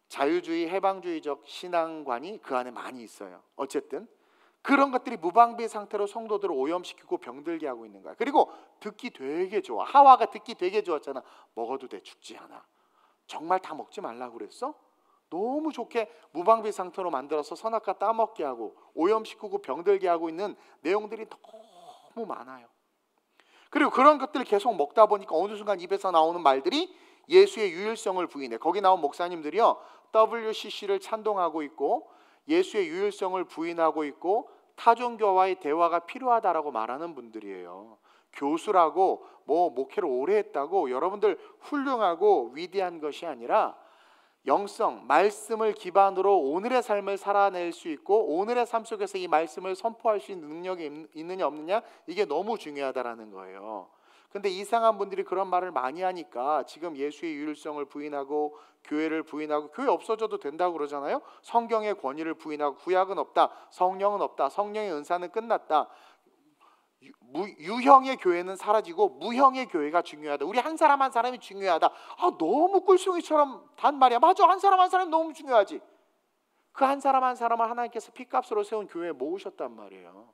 S1: 자유주의, 해방주의적 신앙관이 그 안에 많이 있어요. 어쨌든 그런 것들이 무방비 상태로 성도들을 오염시키고 병들게 하고 있는 거야. 그리고 듣기 되게 좋아. 하와가 듣기 되게 좋았잖아. 먹어도 돼, 죽지 않아. 정말 다 먹지 말라고 그랬어? 너무 좋게 무방비 상태로 만들어서 선악과 따먹게 하고 오염시키고 병들게 하고 있는 내용들이 너무 많아요. 그리고 그런 것들을 계속 먹다 보니까 어느 순간 입에서 나오는 말들이 예수의 유일성을 부인해. 거기 나온 목사님들이요, WCC를 찬동하고 있고 예수의 유일성을 부인하고 있고 타종교와의 대화가 필요하다라고 말하는 분들이에요. 교수라고 뭐 목회를 오래 했다고 여러분들 훌륭하고 위대한 것이 아니라 영성, 말씀을 기반으로 오늘의 삶을 살아낼 수 있고 오늘의 삶 속에서 이 말씀을 선포할 수 있는 능력이 있느냐 없느냐, 이게 너무 중요하다라는 거예요. 근데 이상한 분들이 그런 말을 많이 하니까 지금 예수의 유일성을 부인하고 교회를 부인하고, 교회 없어져도 된다고 그러잖아요. 성경의 권위를 부인하고 구약은 없다, 성령은 없다, 성령의 은사는 끝났다, 유형의 교회는 사라지고 무형의 교회가 중요하다, 우리 한 사람 한 사람이 중요하다. 너무 꿀송이처럼 단 말이야. 맞아, 한 사람 한 사람이 너무 중요하지. 그 한 사람 한 사람을 하나님께서 피값으로 세운 교회에 모으셨단 말이에요.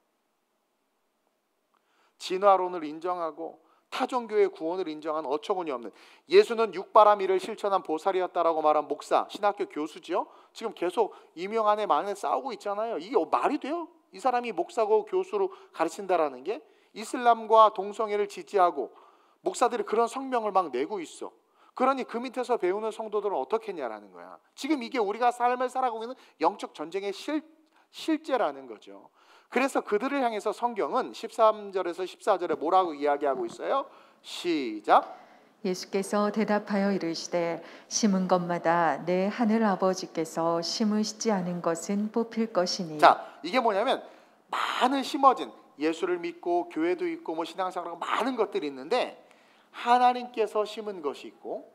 S1: 진화론을 인정하고 타종교의 구원을 인정한 어처구니 없는, 예수는 육바라밀을 실천한 보살이었다라고 말한 목사, 신학교 교수지요. 지금 계속 이명 안에 만에 싸우고 있잖아요. 이게 말이 돼요? 이 사람이 목사고 교수로 가르친다라는 게. 이슬람과 동성애를 지지하고 목사들이 그런 성명을 막 내고 있어. 그러니 그 밑에서 배우는 성도들은 어떻게 했냐라는 거야. 지금 이게 우리가 삶을 살아가고 있는 영적 전쟁의 실제라는 거죠. 그래서 그들을 향해서 성경은 13절에서 14절에 뭐라고 이야기하고 있어요? 시작.
S2: 예수께서 대답하여 이르시되 심은 것마다 내 하늘 아버지께서 심으시지 않은 것은 뽑힐 것이니.
S1: 자, 이게 뭐냐면 많은 심어진, 예수를 믿고 교회도 있고 뭐 신앙생활하고 많은 것들이 있는데 하나님께서 심은 것이 있고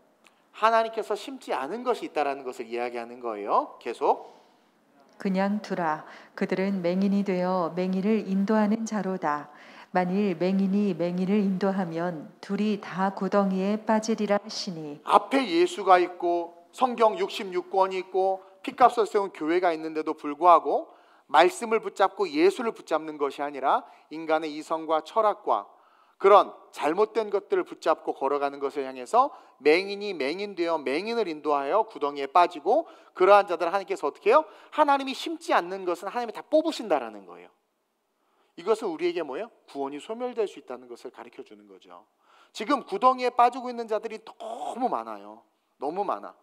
S1: 하나님께서 심지 않은 것이 있다라는 것을 이야기하는 거예요. 계속.
S2: 그냥 두라. 그들은 맹인이 되어 맹인을 인도하는 자로다. 만일 맹인이 맹인을 인도하면 둘이 다 구덩이에 빠지리라 하시니.
S1: 앞에 예수가 있고 성경 66권이 있고 피값을 세운 교회가 있는데도 불구하고 말씀을 붙잡고 예수를 붙잡는 것이 아니라 인간의 이성과 철학과 그런 잘못된 것들을 붙잡고 걸어가는 것을 향해서 맹인이 맹인되어 맹인을 인도하여 구덩이에 빠지고, 그러한 자들 하나님께서 어떻게 해요? 하나님이 심지 않는 것은 하나님이 다 뽑으신다라는 거예요. 이것은 우리에게 뭐예요? 구원이 소멸될 수 있다는 것을 가르쳐 주는 거죠. 지금 구덩이에 빠지고 있는 자들이 너무 많아요. 너무 많아.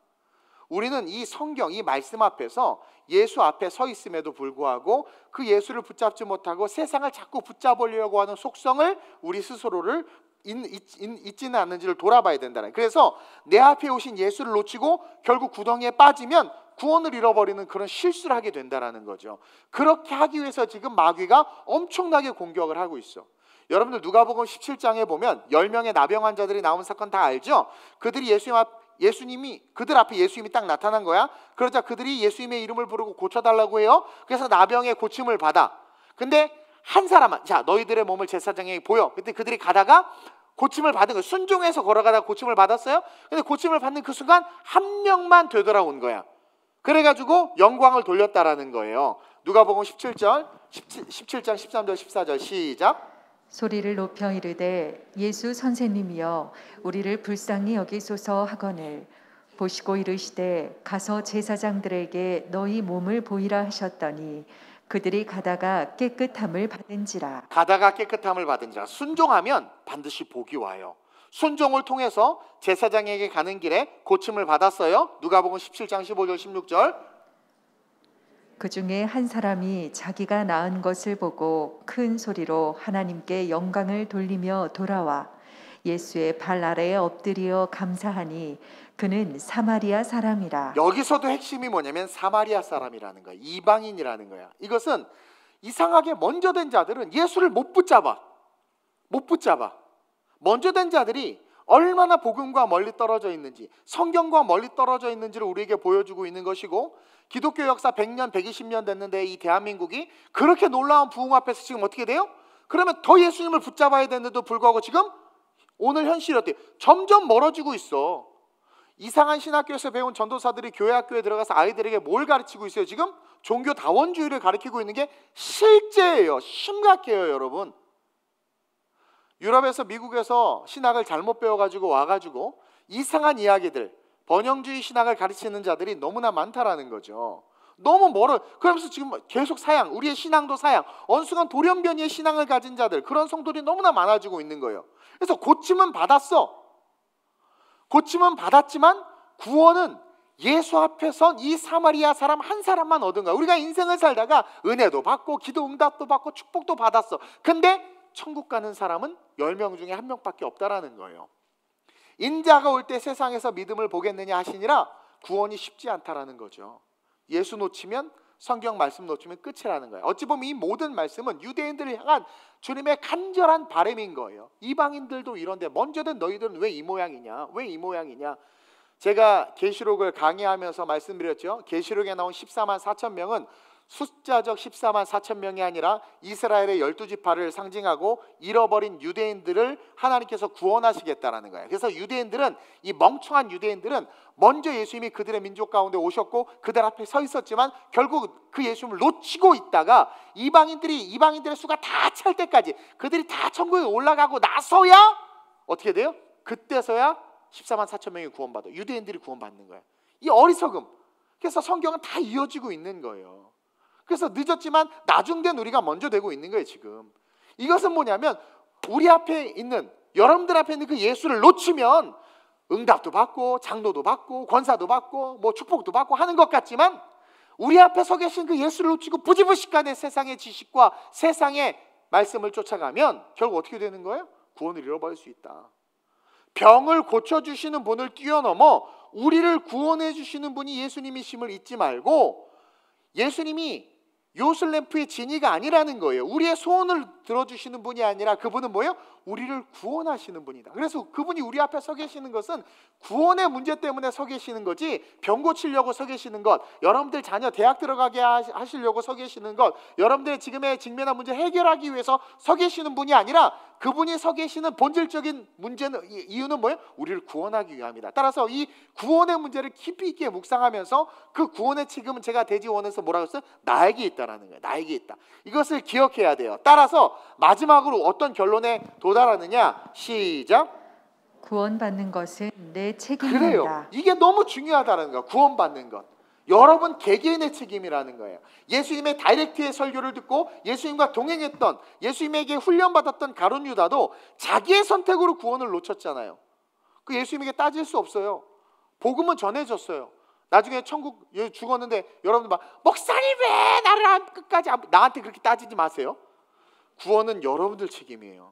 S1: 우리는 이 성경, 이 말씀 앞에서 예수 앞에 서 있음에도 불구하고 그 예수를 붙잡지 못하고 세상을 자꾸 붙잡으려고 하는 속성을 우리 스스로를 있지는 않는지를 돌아봐야 된다는. 그래서 내 앞에 오신 예수를 놓치고 결국 구덩이에 빠지면 구원을 잃어버리는 그런 실수를 하게 된다는 거죠. 그렇게 하기 위해서 지금 마귀가 엄청나게 공격을 하고 있어. 여러분들 누가복음 17장에 보면 10명의 나병 환자들이 나온 사건 다 알죠? 그들이 예수님이 그들 앞에 예수님이 딱 나타난 거야. 그러자 그들이 예수님의 이름을 부르고 고쳐달라고 해요. 그래서 나병의 고침을 받아. 근데 한 사람만, 자 너희들의 몸을 제사장에게 보여. 그때 그들이 가다가 고침을 받은 거예요. 순종해서 걸어가다가 고침을 받았어요. 근데 고침을 받는 그 순간 한 명만 되돌아온 거야. 그래가지고 영광을 돌렸다라는 거예요. 누가복음 17장 13절 14절 시작.
S2: 소리를 높여 이르되 예수 선생님이여 우리를 불쌍히 여기소서 하거늘 보시고 이르시되 가서 제사장들에게 너희 몸을 보이라 하셨더니 그들이 가다가 깨끗함을 받은지라.
S1: 가다가 깨끗함을 받은지라. 순종하면 반드시 복이 와요. 순종을 통해서 제사장에게 가는 길에 고침을 받았어요. 누가복음 17장 15절 16절.
S2: 그 중에 한 사람이 자기가 낳은 것을 보고 큰 소리로 하나님께 영광을 돌리며 돌아와 예수의 발 아래에 엎드려 감사하니 그는 사마리아 사람이라.
S1: 여기서도 핵심이 뭐냐면 사마리아 사람이라는 거야. 이방인이라는 거야. 이것은 이상하게 먼저 된 자들은 예수를 못 붙잡아. 먼저 된 자들이 얼마나 복음과 멀리 떨어져 있는지, 성경과 멀리 떨어져 있는지를 우리에게 보여주고 있는 것이고, 기독교 역사 100년, 120년 됐는데 이 대한민국이 그렇게 놀라운 부흥 앞에서 지금 어떻게 돼요? 그러면 더 예수님을 붙잡아야 되는데도 불구하고 지금 오늘 현실이 어때요? 점점 멀어지고 있어. 이상한 신학교에서 배운 전도사들이 교회 학교에 들어가서 아이들에게 뭘 가르치고 있어요? 지금 종교 다원주의를 가르치고 있는 게 실제예요. 심각해요, 여러분. 유럽에서 미국에서 신학을 잘못 배워가지고 와가지고 이상한 이야기들, 번영주의 신학을 가르치는 자들이 너무나 많다라는 거죠. 너무 멀어. 그러면서 지금 계속 사양, 우리의 신앙도 사양, 어느 순간 돌연변이의 신앙을 가진 자들, 그런 성도들이 너무나 많아지고 있는 거예요. 그래서 고침은 받았어. 고침은 받았지만 구원은 예수 앞에 선 이 사마리아 사람 한 사람만 얻은 거야. 우리가 인생을 살다가 은혜도 받고 기도 응답도 받고 축복도 받았어. 근데 천국 가는 사람은 10명 중에 1명밖에 없다라는 거예요. 인자가 올 때 세상에서 믿음을 보겠느냐 하시니라 구원이 쉽지 않다라는 거죠. 예수 놓치면, 성경 말씀 놓치면 끝이라는 거예요. 어찌 보면 이 모든 말씀은 유대인들을 향한 주님의 간절한 바람인 거예요. 이방인들도 이런데 먼저 된 너희들은 왜 이 모양이냐? 왜 이 모양이냐? 제가 계시록을 강의하면서 말씀드렸죠. 계시록에 나온 14만 4천 명은 숫자적 14만 4천 명이 아니라 이스라엘의 12지파를 상징하고 잃어버린 유대인들을 하나님께서 구원하시겠다라는 거예요. 그래서 유대인들은, 이 멍청한 유대인들은 먼저 예수님이 그들의 민족 가운데 오셨고 그들 앞에 서 있었지만 결국 그 예수님을 놓치고 있다가 이방인들의 수가 다 찰 때까지 그들이 다 천국에 올라가고 나서야 어떻게 돼요? 그때서야 14만 4천 명이 구원받아. 유대인들이 구원받는 거예요. 이 어리석음. 그래서 성경은 다 이어지고 있는 거예요. 그래서 늦었지만 나중된 우리가 먼저 되고 있는 거예요. 지금 이것은 뭐냐면 우리 앞에 있는, 여러분들 앞에 있는 그 예수를 놓치면 응답도 받고 장로도 받고 권사도 받고 뭐 축복도 받고 하는 것 같지만 우리 앞에 서 계신 그 예수를 놓치고 부지불식간에 세상의 지식과 세상의 말씀을 쫓아가면 결국 어떻게 되는 거예요? 구원을 잃어버릴 수 있다. 병을 고쳐주시는 분을 뛰어넘어 우리를 구원해 주시는 분이 예수님이심을 잊지 말고, 예수님이 요술램프의 진이가 아니라는 거예요. 우리의 소원을 들어주시는 분이 아니라 그분은 뭐예요? 우리를 구원하시는 분이다. 그래서 그분이 우리 앞에 서 계시는 것은 구원의 문제 때문에 서 계시는 거지, 병 고치려고 서 계시는 것, 여러분들 자녀 대학 들어가게 하시려고 서 계시는 것, 여러분들의 지금의 직면한 문제 해결하기 위해서 서 계시는 분이 아니라 그분이 서 계시는 본질적인 문제는, 이유는 뭐예요? 우리를 구원하기 위함이다. 따라서 이 구원의 문제를 깊이 있게 묵상하면서 그 구원의 책임은 제가 대지원에서 뭐라고 했어요? 나에게 있다라는 거예요. 나에게 있다. 이것을 기억해야 돼요. 따라서 마지막으로 어떤 결론에 도달하느냐? 시작.
S2: 구원받는 것은 내
S1: 그래요.
S2: 책임입니다.
S1: 이게 너무 중요하다는 거야. 구원받는 것. 여러분 개개인의 책임이라는 거예요. 예수님의 다이렉트의 설교를 듣고 예수님과 동행했던, 예수님에게 훈련받았던 가룟 유다도 자기의 선택으로 구원을 놓쳤잖아요. 그 예수님에게 따질 수 없어요. 복음은 전해졌어요. 나중에 천국 죽었는데 여러분들 막 목사님 왜 나를 끝까지 나한테 그렇게 따지지 마세요. 구원은 여러분들 책임이에요.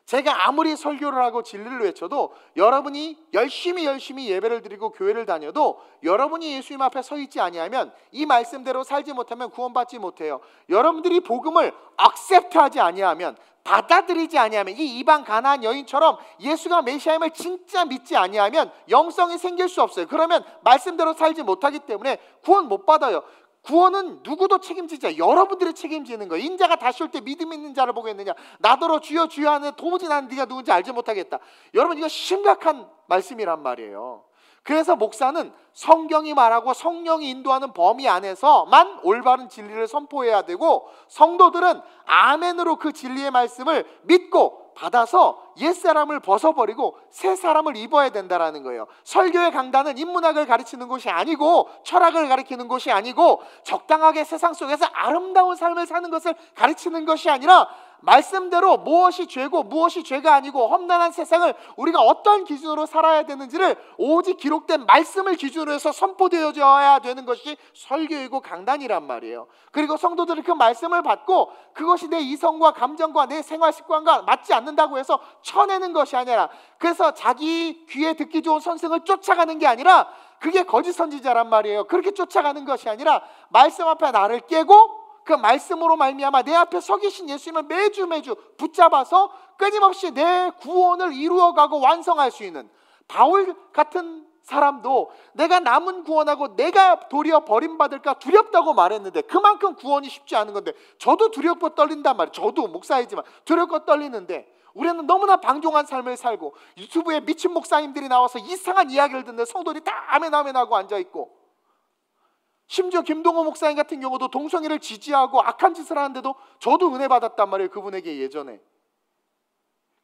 S1: 제가 아무리 설교를 하고 진리를 외쳐도, 여러분이 열심히 예배를 드리고 교회를 다녀도 여러분이 예수님 앞에 서 있지 아니하면, 이 말씀대로 살지 못하면 구원받지 못해요. 여러분들이 복음을 액셉트하지 아니하면, 받아들이지 아니하면, 이 이방 가나안 여인처럼 예수가 메시아임을 진짜 믿지 아니하면 영성이 생길 수 없어요. 그러면 말씀대로 살지 못하기 때문에 구원 못 받아요. 구원은 누구도 책임지지 않아요. 여러분들이 책임지는 거예요. 인자가 다시 올 때 믿음 있는 자를 보겠느냐? 나더러 주여 주여 하는 도무지 나는 네가 누군지 알지 못하겠다. 여러분, 이거 심각한 말씀이란 말이에요. 그래서 목사는 성경이 말하고 성령이 인도하는 범위 안에서만 올바른 진리를 선포해야 되고, 성도들은 아멘으로 그 진리의 말씀을 믿고 받아서 옛사람을 벗어버리고 새 사람을 입어야 된다라는 거예요. 설교의 강단은 인문학을 가르치는 곳이 아니고 철학을 가르치는 곳이 아니고 적당하게 세상 속에서 아름다운 삶을 사는 것을 가르치는 것이 아니라 말씀대로 무엇이 죄고 무엇이 죄가 아니고 험난한 세상을 우리가 어떤 기준으로 살아야 되는지를 오직 기록된 말씀을 기준으로 해서 선포되어져야 되는 것이 설교이고 강단이란 말이에요. 그리고 성도들은 그 말씀을 받고 그것이 내 이성과 감정과 내 생활 습관과 맞지 않는다고 해서 쳐내는 것이 아니라, 그래서 자기 귀에 듣기 좋은 선생을 쫓아가는 게 아니라, 그게 거짓 선지자란 말이에요. 그렇게 쫓아가는 것이 아니라 말씀 앞에 나를 깨고 그 말씀으로 말미암아 내 앞에 서 계신 예수님을 매주 붙잡아서 끊임없이 내 구원을 이루어가고 완성할 수 있는, 바울 같은 사람도 내가 남은 구원하고 내가 도리어 버림받을까 두렵다고 말했는데, 그만큼 구원이 쉽지 않은 건데 저도 두렵고 떨린단 말이에요. 저도 목사이지만 두렵고 떨리는데, 우리는 너무나 방종한 삶을 살고 유튜브에 미친 목사님들이 나와서 이상한 이야기를 듣는데 성도들이 다 아멘 하고 앉아있고, 심지어 김동호 목사님 같은 경우도 동성애를 지지하고 악한 짓을 하는데도 저도 은혜 받았단 말이에요, 그분에게 예전에.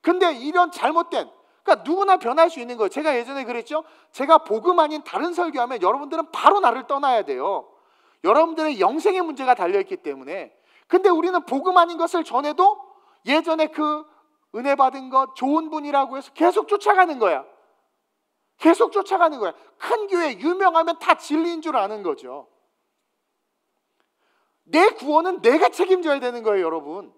S1: 근데 이런 잘못된, 그러니까 누구나 변할 수 있는 거예요. 제가 예전에 그랬죠. 제가 복음 아닌 다른 설교하면 여러분들은 바로 나를 떠나야 돼요. 여러분들의 영생의 문제가 달려있기 때문에. 근데 우리는 복음 아닌 것을 전해도 예전에 그 은혜 받은 것 좋은 분이라고 해서 계속 쫓아가는 거야. 계속 쫓아가는 거야. 큰 교회 유명하면 다 진리인 줄 아는 거죠. 내 구원은 내가 책임져야 되는 거예요, 여러분.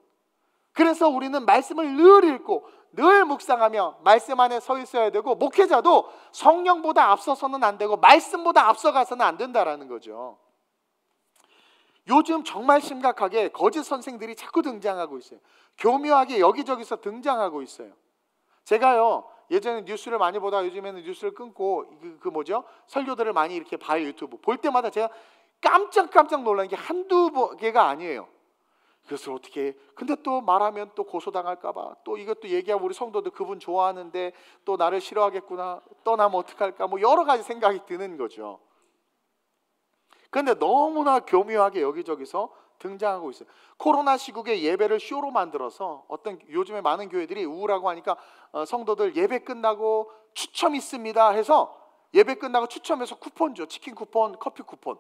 S1: 그래서 우리는 말씀을 늘 읽고 늘 묵상하며 말씀 안에 서 있어야 되고, 목회자도 성령보다 앞서서는 안 되고 말씀보다 앞서가서는 안 된다라는 거죠. 요즘 정말 심각하게 거짓 선생들이 자꾸 등장하고 있어요. 교묘하게 여기저기서 등장하고 있어요. 제가요, 예전에 뉴스를 많이 보다가 요즘에는 뉴스를 끊고 설교들을 많이 이렇게 봐요. 유튜브 볼 때마다 제가 깜짝 놀라는 게 한두 개가 아니에요. 그래서 어떻게 해? 근데 또 말하면 또 고소당할까 봐, 또 이것도 얘기하면 우리 성도들 그분 좋아하는데 또 나를 싫어하겠구나, 떠나면 어떡할까, 뭐 여러 가지 생각이 드는 거죠. 근데 너무나 교묘하게 여기저기서 등장하고 있어요. 코로나 시국에 예배를 쇼로 만들어서 어떤 요즘에 많은 교회들이 우울하고 하니까 성도들 예배 끝나고 추첨 있습니다 해서 예배 끝나고 추첨해서 쿠폰 줘. 치킨 쿠폰, 커피 쿠폰.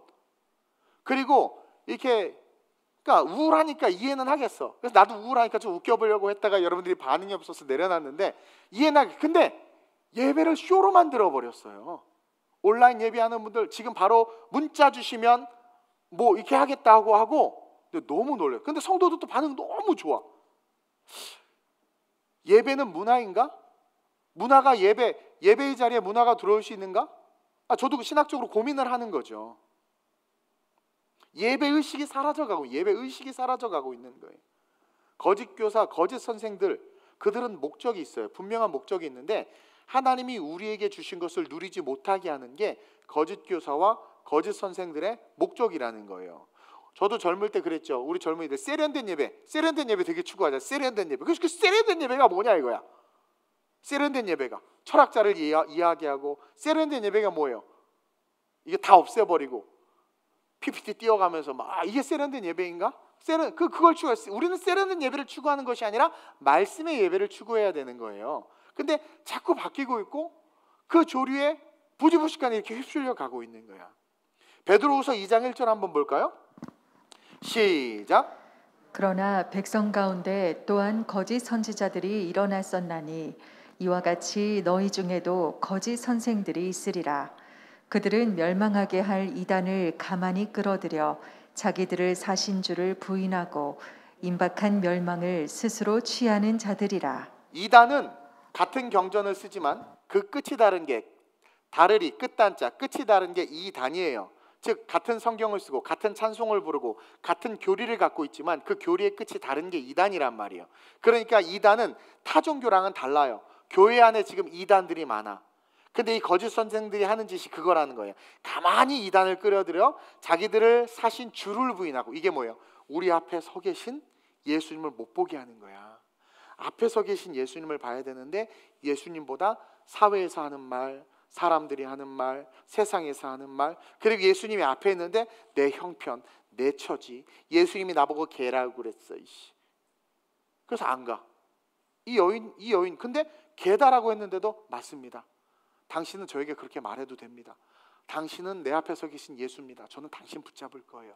S1: 그리고 이렇게, 그러니까 우울하니까 이해는 하겠어. 그래서 나도 우울하니까 좀 웃겨보려고 했다가 여러분들이 반응이 없어서 내려놨는데 이해는 하겠어. 근데 예배를 쇼로 만들어 버렸어요. 온라인 예배하는 분들 지금 바로 문자 주시면 뭐 이렇게 하겠다고 하고, 근데 너무 놀래요. 근데 성도들도 반응 너무 좋아. 예배는 문화인가? 문화가 예배의 자리에 문화가 들어올 수 있는가? 저도 신학적으로 고민을 하는 거죠. 예배 의식이 사라져가고 있는 거예요. 거짓 교사, 거짓 선생들, 그들은 목적이 있어요. 분명한 목적이 있는데 하나님이 우리에게 주신 것을 누리지 못하게 하는 게 거짓 교사와 거짓 선생들의 목적이라는 거예요. 저도 젊을 때 그랬죠. 우리 젊은이들 세련된 예배 되게 추구하자. 세련된 예배. 그래서 그 세련된 예배가 뭐냐 이거야. 세련된 예배가 철학자를 이야기하고, 세련된 예배가 뭐예요? 이게 다 없애버리고 PPT 띄워가면서 막 이게 세련된 예배인가? 그걸 추구했어요. 우리는 세련된 예배를 추구하는 것이 아니라 말씀의 예배를 추구해야 되는 거예요. 근데 자꾸 바뀌고 있고 그 조류에 부지부식간에 이렇게 휩쓸려 가고 있는 거야. 베드로후서 2장 1절 한번 볼까요? 시작.
S2: 그러나 백성 가운데 또한 거짓 선지자들이 일어났었나니 이와 같이 너희 중에도 거짓 선생들이 있으리라. 그들은 멸망하게 할 이단을 가만히 끌어들여 자기들을 사신 줄을 부인하고 임박한 멸망을 스스로 취하는 자들이라.
S1: 이단은 같은 경전을 쓰지만 그 끝이 다른 게, 다르리 끝단자 끝이 다른 게 이단이에요. 즉 같은 성경을 쓰고 같은 찬송을 부르고 같은 교리를 갖고 있지만 그 교리의 끝이 다른 게 이단이란 말이에요. 그러니까 이단은 타 종교랑은 달라요. 교회 안에 지금 이단들이 많아. 근데 이 거짓 선생들이 하는 짓이 그거라는 거예요. 가만히 이단을 끌어들여 자기들을 사신 주를 부인하고, 이게 뭐예요? 우리 앞에 서 계신 예수님을 못 보게 하는 거야. 앞에 서 계신 예수님을 봐야 되는데 예수님보다 사회에서 하는 말, 사람들이 하는 말, 세상에서 하는 말, 그리고 예수님이 앞에 있는데 내 형편, 내 처지, 예수님이 나보고 개라고 그랬어. 그래서 안 가. 이 여인 근데 개다라고 했는데도 맞습니다. 당신은 저에게 그렇게 말해도 됩니다. 당신은 내 앞에 서 계신 예수입니다. 저는 당신 붙잡을 거예요.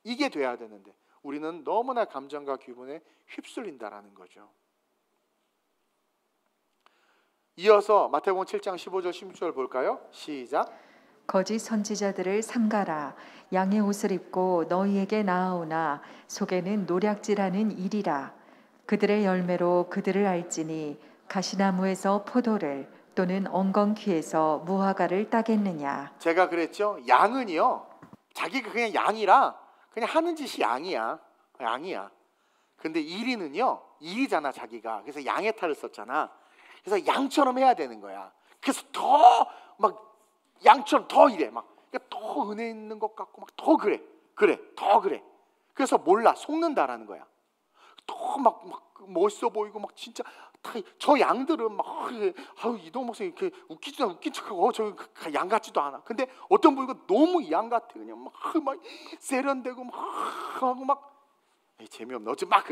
S1: 이게 돼야 되는데 우리는 너무나 감정과 기분에 휩쓸린다라는 거죠. 이어서 마태복음 7장 15절 16절 볼까요? 시작.
S2: 거짓 선지자들을 삼가라. 양의 옷을 입고 너희에게 나아오나 속에는 노략질하는 일이라. 그들의 열매로 그들을 알지니 가시나무에서 포도를 또는 엉겅퀴에서 무화과를 따겠느냐.
S1: 제가 그랬죠. 양은요, 자기가 그냥 양이라 그냥 하는 짓이 양이야. 근데 이리는요, 일이잖아 자기가. 그래서 양의 탈을 썼잖아. 그래서 양처럼 해야 되는 거야. 그래서 더 막 양처럼 더 이래. 막 그러니까 더 은혜 있는 것 같고 막 더 그래. 더 그래. 그래서 몰라, 속는다라는 거야. 더 막 멋있어 보이고 막 진짜 저 양들은 막 아유 이동 목사 이렇게 웃기지도 않고 웃긴 척하고 저 양 같지도 않아. 근데 어떤 분이 너무 양 같아. 그냥 막 세련되고 막 하고 막 재미없네. 어쨌든 막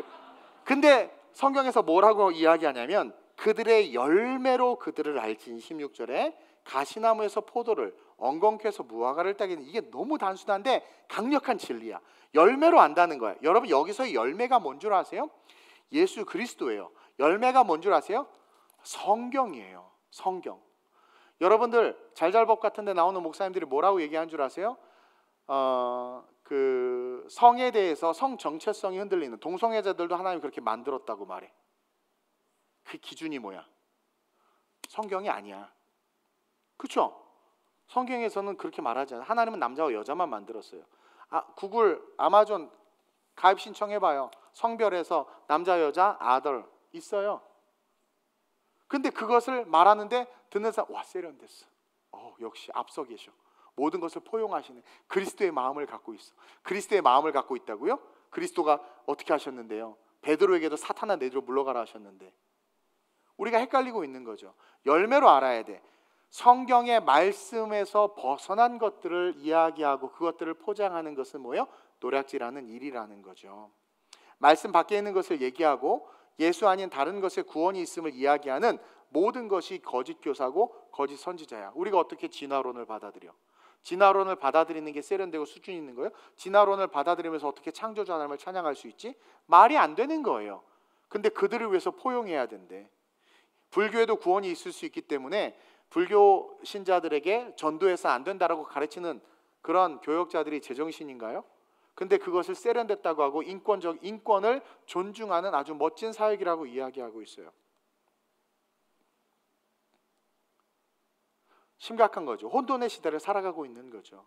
S1: 근데 성경에서 뭐라고 이야기하냐면 그들의 열매로 그들을 알지니 16절에 가시나무에서 포도를 엉겅퀴에서 무화과를 따기는 이게 너무 단순한데 강력한 진리야. 열매로 안다는 거야. 여러분 여기서의 열매가 뭔 줄 아세요? 예수 그리스도예요. 열매가 뭔 줄 아세요? 성경이에요. 성경. 여러분들 잘잘법 같은 데 나오는 목사님들이 뭐라고 얘기한 줄 아세요? 그 성에 대해서 성 정체성이 흔들리는 동성애자들도 하나님 그렇게 만들었다고 말해. 그 기준이 뭐야? 성경이 아니야. 그렇죠? 성경에서는 그렇게 말하지 않아요. 하나님은 남자와 여자만 만들었어요. 구글, 아마존 가입 신청해봐요. 성별에서 남자, 여자, 아들 있어요. 근데 그것을 말하는데 듣는 사람 와 세련됐어. 역시 앞서 계셔. 모든 것을 포용하시는 그리스도의 마음을 갖고 있어. 그리스도의 마음을 갖고 있다고요? 그리스도가 어떻게 하셨는데요? 베드로에게도 사탄아 내지로 물러가라 하셨는데 우리가 헷갈리고 있는 거죠. 열매로 알아야 돼. 성경의 말씀에서 벗어난 것들을 이야기하고 그것들을 포장하는 것은 뭐예요? 노략질하는 일이라는 거죠. 말씀 밖에 있는 것을 얘기하고 예수 아닌 다른 것에 구원이 있음을 이야기하는 모든 것이 거짓 교사고 거짓 선지자야. 우리가 어떻게 진화론을 받아들여? 진화론을 받아들이는 게 세련되고 수준 있는 거예요? 진화론을 받아들이면서 어떻게 창조주 하나님을 찬양할 수 있지? 말이 안 되는 거예요. 근데 그들을 위해서 포용해야 된대. 불교에도 구원이 있을 수 있기 때문에 불교 신자들에게 전도해서 안 된다라고 가르치는 그런 교역자들이 제정신인가요? 근데 그것을 세련됐다고 하고 인권을 존중하는 아주 멋진 사역이라고 이야기하고 있어요. 심각한 거죠. 혼돈의 시대를 살아가고 있는 거죠.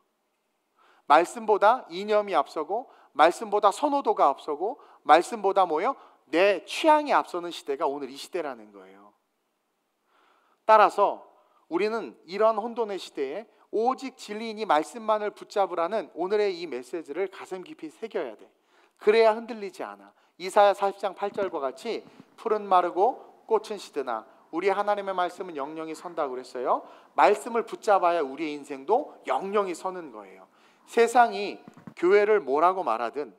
S1: 말씀보다 이념이 앞서고 말씀보다 선호도가 앞서고 말씀보다 뭐예요? 내 취향이 앞서는 시대가 오늘 이 시대라는 거예요. 따라서 우리는 이런 혼돈의 시대에 오직 진리인이 말씀만을 붙잡으라는 오늘의 이 메시지를 가슴 깊이 새겨야 돼. 그래야 흔들리지 않아. 이사야 40장 8절과 같이 풀은 마르고 꽃은 시드나 우리 하나님의 말씀은 영영이 선다고 그랬어요. 말씀을 붙잡아야 우리의 인생도 영영이 서는 거예요. 세상이 교회를 뭐라고 말하든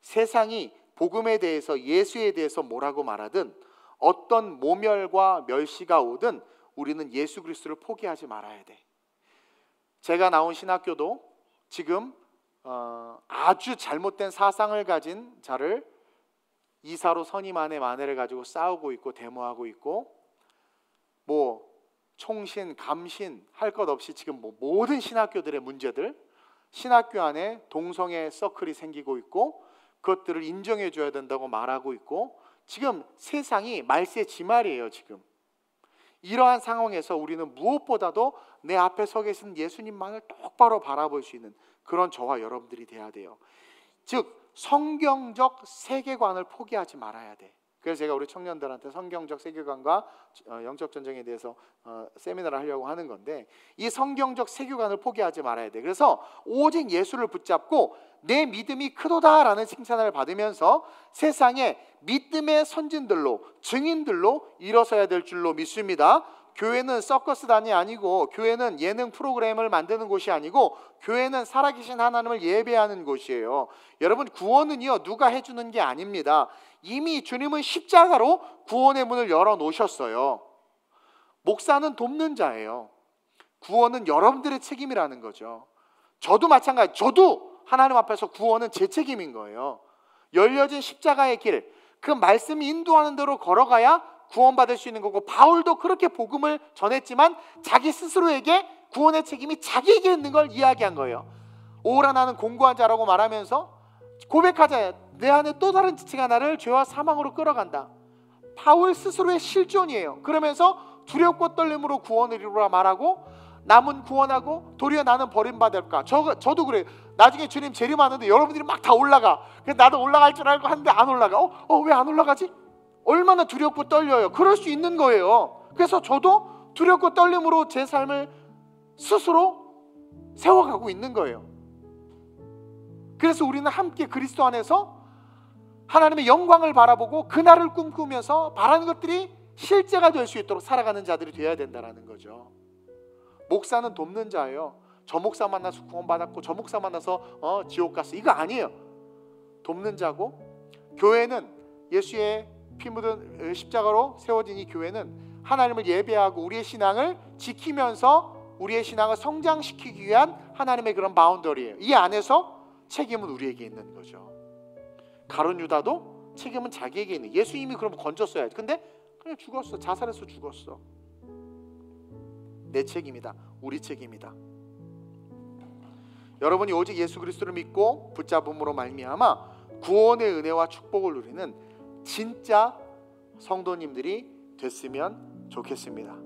S1: 세상이 복음에 대해서 예수에 대해서 뭐라고 말하든 어떤 모멸과 멸시가 오든 우리는 예수 그리스도를 포기하지 말아야 돼. 제가 나온 신학교도 지금 아주 잘못된 사상을 가진 자를 이사로 선임 안에 만회를 가지고 싸우고 있고 데모하고 있고 뭐 총신, 감신 할 것 없이 지금 뭐 모든 신학교들의 문제들 신학교 안에 동성애 서클이 생기고 있고 그것들을 인정해 줘야 된다고 말하고 있고 지금 세상이 말세지말이에요. 지금 이러한 상황에서 우리는 무엇보다도 내 앞에 서 계신 예수님만을 똑바로 바라볼 수 있는 그런 저와 여러분들이 돼야 돼요. 즉 성경적 세계관을 포기하지 말아야 돼. 그래서 제가 우리 청년들한테 성경적 세계관과 영적 전쟁에 대해서 세미나를 하려고 하는 건데 이 성경적 세계관을 포기하지 말아야 돼. 그래서 오직 예수를 붙잡고 내 믿음이 크도다라는 칭찬을 받으면서 세상에 믿음의 선진들로 증인들로 일어서야 될 줄로 믿습니다. 교회는 서커스단이 아니고, 교회는 예능 프로그램을 만드는 곳이 아니고, 교회는 살아계신 하나님을 예배하는 곳이에요. 여러분, 구원은요 누가 해주는 게 아닙니다. 이미 주님은 십자가로 구원의 문을 열어놓으셨어요. 목사는 돕는 자예요. 구원은 여러분들의 책임이라는 거죠. 저도 마찬가지. 저도 하나님 앞에서 구원은 제 책임인 거예요. 열려진 십자가의 길, 그 말씀이 인도하는 대로 걸어가야 구원받을 수 있는 거고, 바울도 그렇게 복음을 전했지만 자기 스스로에게 구원의 책임이 자기에게 있는 걸 이야기한 거예요. 오라 나는 공고한 자라고 말하면서 고백하자. 내 안에 또 다른 지체가 나를 죄와 사망으로 끌어간다. 바울 스스로의 실존이에요. 그러면서 두렵고 떨림으로 구원을 이루라 말하고, 남은 구원하고 도리어 나는 버림받을까. 저도 그래요. 나중에 주님 재림하는데 여러분들이 막 다 올라가. 그래서 나도 올라갈 줄 알고 하는데 안 올라가. 왜 안 올라가지? 얼마나 두렵고 떨려요. 그럴 수 있는 거예요. 그래서 저도 두렵고 떨림으로 제 삶을 스스로 세워가고 있는 거예요. 그래서 우리는 함께 그리스도 안에서 하나님의 영광을 바라보고 그날을 꿈꾸면서 바라는 것들이 실제가 될 수 있도록 살아가는 자들이 되어야 된다는 거죠. 목사는 돕는 자예요. 저 목사 만나서 구원받았고 저 목사 만나서 지옥 갔어, 이거 아니에요. 돕는 자고, 교회는 예수의 피 묻은 십자가로 세워진 이 교회는 하나님을 예배하고 우리의 신앙을 지키면서 우리의 신앙을 성장시키기 위한 하나님의 그런 바운더리예요. 이 안에서 책임은 우리에게 있는 거죠. 가룟 유다도 책임은 자기에게 있는. 예수님이 그럼 건졌어야지. 근데 그냥 죽었어. 자살해서 죽었어. 내 책임이다. 우리 책임이다. 여러분이 오직 예수 그리스도를 믿고 붙잡음으로 말미암아 구원의 은혜와 축복을 누리는 진짜 성도님들이 됐으면 좋겠습니다.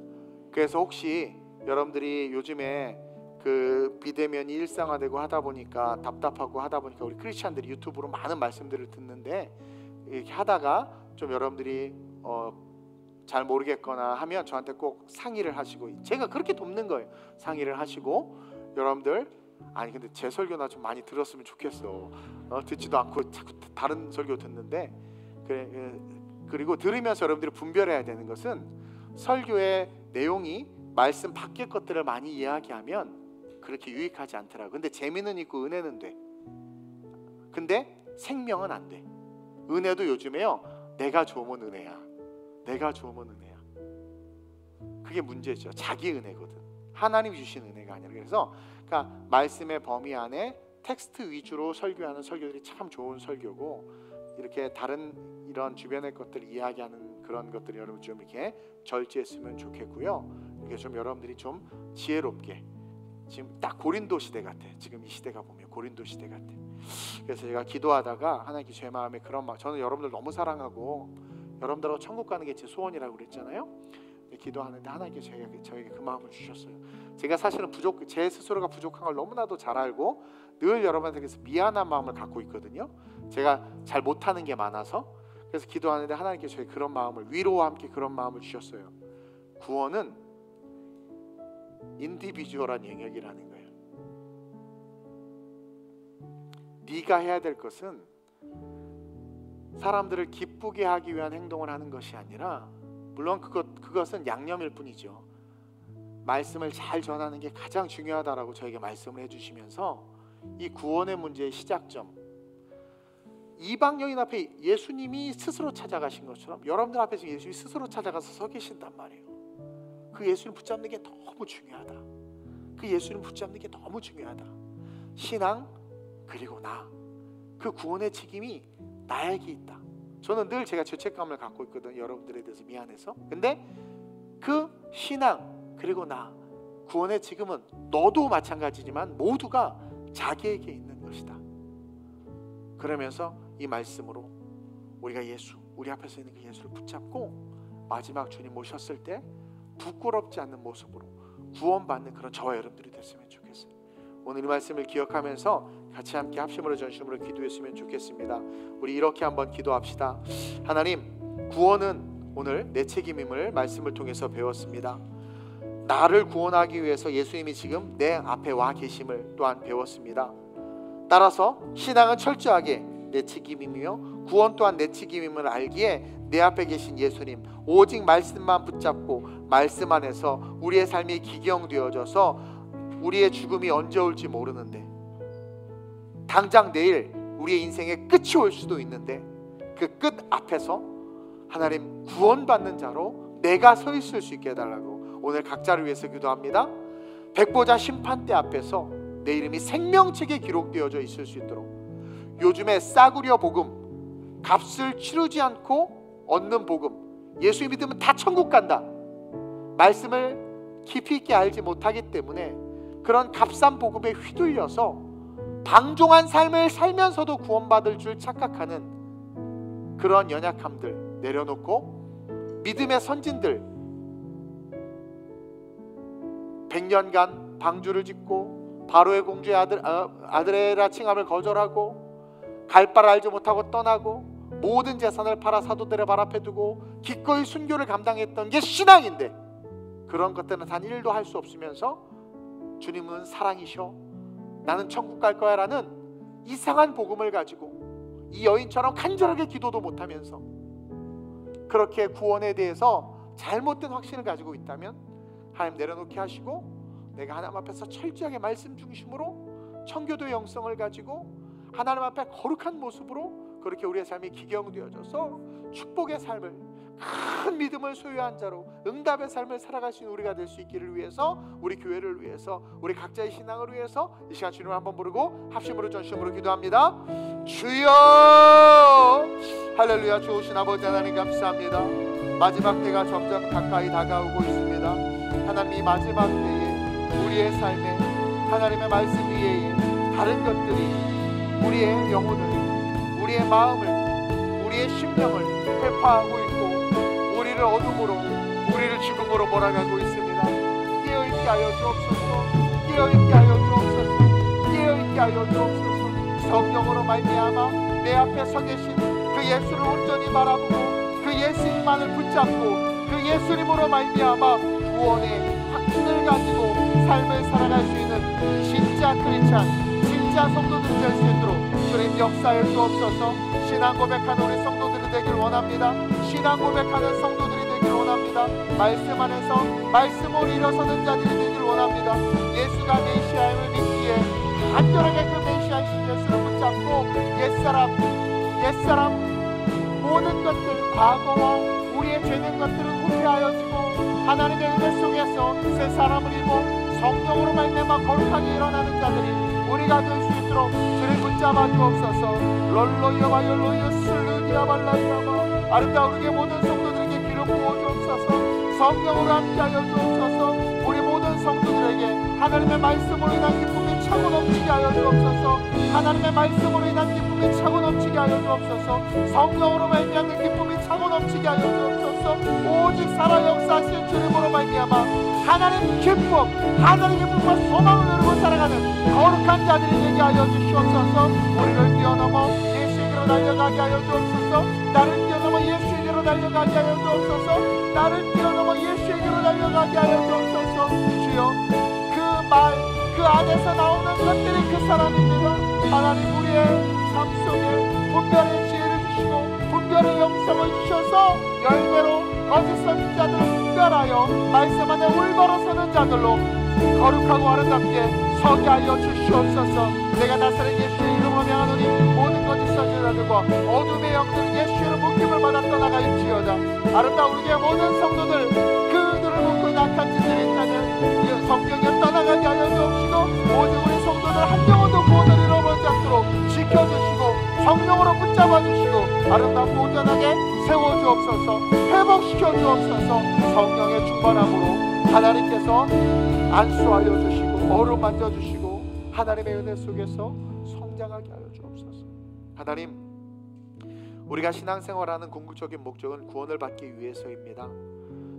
S1: 그래서 혹시 여러분들이 요즘에 그 비대면이 일상화되고 하다 보니까 답답하고 하다 보니까 우리 크리스찬들이 유튜브로 많은 말씀들을 듣는데, 이렇게 하다가 좀 여러분들이 잘 모르겠거나 하면 저한테 꼭 상의를 하시고, 제가 그렇게 돕는 거예요. 상의를 하시고, 여러분들 아니 근데 제 설교나 좀 많이 들었으면 좋겠어. 듣지도 않고 자꾸 다른 설교 듣는데, 그리고 들으면서 여러분들이 분별해야 되는 것은 설교의 내용이 말씀 밖의 것들을 많이 이야기하면 그렇게 유익하지 않더라고요. 근데 재미는 있고 은혜는 돼. 근데 생명은 안 돼. 은혜도 요즘에요, 내가 좋으면 은혜야. 내가 좋으면 은혜야. 그게 문제죠. 자기 은혜거든. 하나님이 주신 은혜가 아니라. 그래서 그러니까 말씀의 범위 안에 텍스트 위주로 설교하는 설교들이 참 좋은 설교고, 이렇게 다른 이런 주변의 것들 이야기하는 그런 것들이 여러분 좀 이렇게 절제했으면 좋겠고요. 이게 좀 여러분들이 좀 지혜롭게, 지금 딱 고린도 시대 같아. 지금 이 시대가 보면 고린도 시대 같아. 그래서 제가 기도하다가 하나님께 제 마음에 그런 저는 여러분들 너무 사랑하고 여러분들하고 천국 가는 게 제 소원이라고 그랬잖아요. 기도하는데 하나님께 저에게 그 마음을 주셨어요. 제가 사실은 제 스스로가 부족한 걸 너무나도 잘 알고 늘 여러분들께서 미안한 마음을 갖고 있거든요. 제가 잘 못하는 게 많아서. 그래서 기도하는데 하나님께 저에게 그런 마음을, 위로와 함께 그런 마음을 주셨어요. 구원은 인디비주얼한 영역이라는 거예요. 네가 해야 될 것은 사람들을 기쁘게 하기 위한 행동을 하는 것이 아니라, 물론 그것은 양념일 뿐이죠. 말씀을 잘 전하는 게 가장 중요하다라고 저에게 말씀을 해주시면서 이 구원의 문제의 시작점, 이방 여인 앞에 예수님이 스스로 찾아가신 것처럼 여러분들 앞에서 예수님이 스스로 찾아가서 서 계신단 말이에요. 그 예수님 붙잡는 게 너무 중요하다. 그 예수님 붙잡는 게 너무 중요하다. 신앙 그리고 그 구원의 책임이 나에게 있다. 저는 늘 제가 죄책감을 갖고 있거든요. 여러분들에 대해서 미안해서. 근데 그 신앙 그리고 구원의 책임은 너도 마찬가지지만 모두가 자기에게 있는 것이다. 그러면서 이 말씀으로 우리가 우리 앞에서 있는 그 예수를 붙잡고 마지막 주님 오셨을 때 부끄럽지 않는 모습으로 구원받는 그런 저와 여러분들이 됐으면 좋겠어요. 오늘 이 말씀을 기억하면서 같이 함께 합심으로 전심으로 기도했으면 좋겠습니다. 우리 이렇게 한번 기도합시다. 하나님, 구원은 오늘 내 책임임을 말씀을 통해서 배웠습니다. 나를 구원하기 위해서 예수님이 지금 내 앞에 와 계심을 또한 배웠습니다. 따라서 신앙은 철저하게 내 책임이며 구원 또한 내 책임임을 알기에 내 앞에 계신 예수님, 오직 말씀만 붙잡고 말씀 안에서 우리의 삶이 기경되어져서 우리의 죽음이 언제 올지 모르는데, 당장 내일 우리의 인생의 끝이 올 수도 있는데, 그 끝 앞에서 하나님 구원받는 자로 내가 서 있을 수 있게 해달라고 오늘 각자를 위해서 기도합니다. 백보자 심판대 앞에서 내 이름이 생명책에 기록되어져 있을 수 있도록, 요즘에 싸구려 복음, 값을 치르지 않고 얻는 복음, 예수 믿으면 다 천국 간다, 말씀을 깊이 있게 알지 못하기 때문에 그런 값싼 복음에 휘둘려서 방종한 삶을 살면서도 구원받을 줄 착각하는 그런 연약함들 내려놓고, 믿음의 선진들 100년간 방주를 짓고 바로의 공주의 아들에라 칭함을 거절하고 갈 바를 알지 못하고 떠나고 모든 재산을 팔아 사도들의 발 앞에 두고 기꺼이 순교를 감당했던 게 신앙인데, 그런 것들은 단 1도 할 수 없으면서 주님은 사랑이셔, 나는 천국 갈 거야 라는 이상한 복음을 가지고 이 여인처럼 간절하게 기도도 못하면서 그렇게 구원에 대해서 잘못된 확신을 가지고 있다면 하나님 내려놓게 하시고, 내가 하나님 앞에서 철저하게 말씀 중심으로 청교도의 영성을 가지고 하나님 앞에 거룩한 모습으로 그렇게 우리의 삶이 기경되어져서 축복의 삶을, 큰 믿음을 소유한 자로 응답의 삶을 살아갈 수 있는 우리가 될 수 있기를 위해서, 우리 교회를 위해서, 우리 각자의 신앙을 위해서 이 시간 주님을 한번 부르고 합심으로 전심으로 기도합니다. 주여, 할렐루야. 좋으신 아버지 하나님 감사합니다. 마지막 때가 점점 가까이 다가오고 있습니다. 하나님, 이 마지막 때에 우리의 삶에 하나님의 말씀 위에 다른 것들이 우리의 영혼을, 우리의 마음을, 우리의 심령을 회파하고 있고 우리를 어둠으로, 우리를 죽음으로 몰아가고 있습니다. 깨어있게 하여 주옵소서. 깨어있게 하여 주옵소서. 깨어있게 하여 주옵소서. 성령으로 말미암아 내 앞에 서 계신 그 예수를 온전히 바라보고 그 예수님만을 붙잡고 그 예수님으로 말미암아 구원의 확신을 가지고 삶을 살아갈 수 있는 진짜 크리스찬, 진짜 성도들이 될 수 있도록 주님 역사에 주옵소서. 신앙 고백하는 우리 성도들이 되길 원합니다. 신앙 고백하는 성도들이 되길 원합니다. 말씀 안에서 말씀으로 일어서는 자들이 되길 원합니다. 예수가 메시아임을 믿기에 간절하게 그 메시아이신 예수를 붙잡고 옛사람 모든 것들, 과거와 우리의 죄된 것들은 후회하여지고 하나님의 은혜 속에서 새 사람을 입어 성령으로 말미암아 거룩하게 일어나는 자들이 우리가 될 수 있도록 주를 붙잡아 주옵소서. 롤로이어와 열로이어 슬루디아 발라이아마 아름다운 우리의 모든 성도들에게 기름 부어 주옵소서. 성령으로 함께하여 주옵소서. 우리 모든 성도들에게 하나님의 말씀으로 인한 기쁨이 차고 넘치게 하여 주옵소서. 하나님의 말씀으로 인한 기쁨이 차고 넘치게 하여 주옵소서. 성령으로 말미암는 기쁨이 차고 넘치게 하여 주옵소서. 오직 살아 역사하신 주님으로 말미암아 하나님 기쁨, 하나님 기쁨과 소망을 누리고 살아가는 거룩한 자들이 되게 하여 주시옵소서. 우리를 뛰어넘어 예수에게로 달려가게 하여 주옵소서. 나를 뛰어넘어 예수에게로 달려가게 하여 주옵소서. 나를 뛰어넘어 예수에게로 달려가게 하여 주옵소서. 주여, 그 안에서 나오는 것들이 그 사람입니다. 하나님, 우리의 삶 속에 분별의 지혜를 주시고 분별의 영성을 주셔서 열매로 거짓 선지자들을 분별하여 말씀 안에 올바로 서는 자들로 거룩하고 아름답게 서게 하여 주시옵소서. 내가 나사렛 예수의 이름으로 명하노니 모든 거짓 선지자들과 어둠의 영들은 예수의 묶임을 받아 떠나가일지어다. 아름다운 우리의 모든 성도들, 그들을 묶고 낙한 짓들이 있다면 성경에 떠나가게 하여 주옵시고 모든 우리 성도들 한 영혼도 구원을 잃어버리지 않도록 지켜주시고 성령으로 붙잡아 주시고 아름답고 온전하게 세워주옵소서. 회복시켜 주옵소서. 성령의 충만함으로 하나님께서 안수하여 주시고 어루만져 주시고 하나님의 은혜 속에서 성장하게 하여 주옵소서. 하나님, 우리가 신앙생활하는 궁극적인 목적은 구원을 받기 위해서입니다.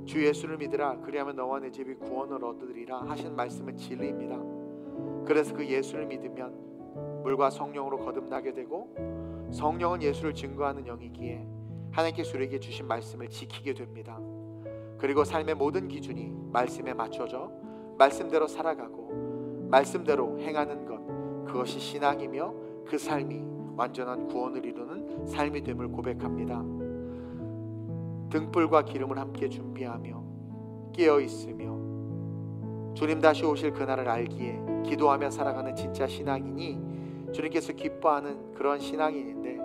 S1: 주 예수를 믿으라, 그리하면 너와 내 집이 구원을 얻으리라 하신 말씀은 진리입니다. 그래서 그 예수를 믿으면 물과 성령으로 거듭나게 되고, 성령은 예수를 증거하는 영이기에 하나님께서 우리에게 주신 말씀을 지키게 됩니다. 그리고 삶의 모든 기준이 말씀에 맞춰져 말씀대로 살아가고 말씀대로 행하는 것, 그것이 신앙이며 그 삶이 완전한 구원을 이루는 삶이 됨을 고백합니다. 등불과 기름을 함께 준비하며 깨어 있으며 주님 다시 오실 그날을 알기에 기도하며 살아가는 진짜 신앙인이 주님께서 기뻐하는 그런 신앙인인데,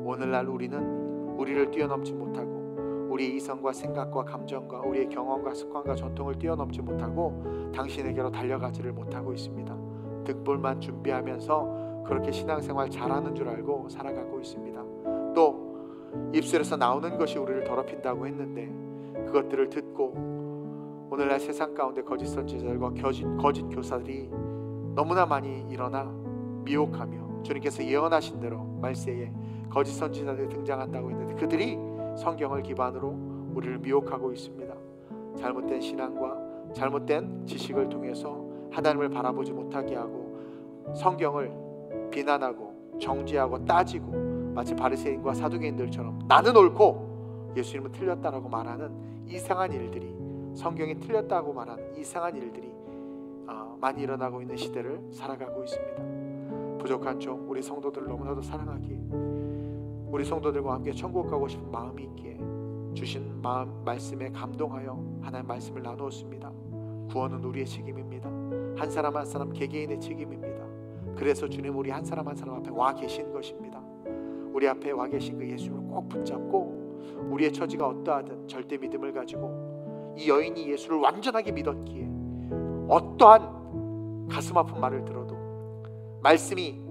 S1: 오늘날 우리는 우리를 뛰어넘지 못하고 우리의 이성과 생각과 감정과 우리의 경험과 습관과 전통을 뛰어넘지 못하고 당신에게로 달려가지를 못하고 있습니다. 등불만 준비하면서 그렇게 신앙생활 잘하는 줄 알고 살아가고 있습니다. 또 입술에서 나오는 것이 우리를 더럽힌다고 했는데, 그것들을 듣고 오늘날 세상 가운데 거짓 선지자들과 거짓 교사들이 너무나 많이 일어나 미혹하며, 주님께서 예언하신 대로 말세에 거짓 선지자들이 등장한다고 했는데 그들이 성경을 기반으로 우리를 미혹하고 있습니다. 잘못된 신앙과 잘못된 지식을 통해서 하나님을 바라보지 못하게 하고 성경을 비난하고 정죄하고 따지고 마치 바리새인과 사두개인들처럼 나는 옳고 예수님은 틀렸다라고 말하는 이상한 일들이, 성경이 틀렸다고 말하는 이상한 일들이 많이 일어나고 있는 시대를 살아가고 있습니다. 부족한 종 우리 성도들을 너무나도 사랑하기에, 우리 성도들과 함께 천국 가고 싶은 마음이 있기에 주신 말씀에 감동하여 하나님 말씀을 나누었습니다. 구원은 우리의 책임입니다. 한 사람 한 사람 개개인의 책임입니다. 그래서 주님 우리 한 사람 한 사람 앞에 와 계신 것입니다. 우리 앞에 와 계신 그 예수를 꼭 붙잡고 우리의 처지가 어떠하든 절대 믿음을 가지고, 이 여인이 예수를 완전하게 믿었기에 어떠한 가슴 아픈 말을 들어도 말씀이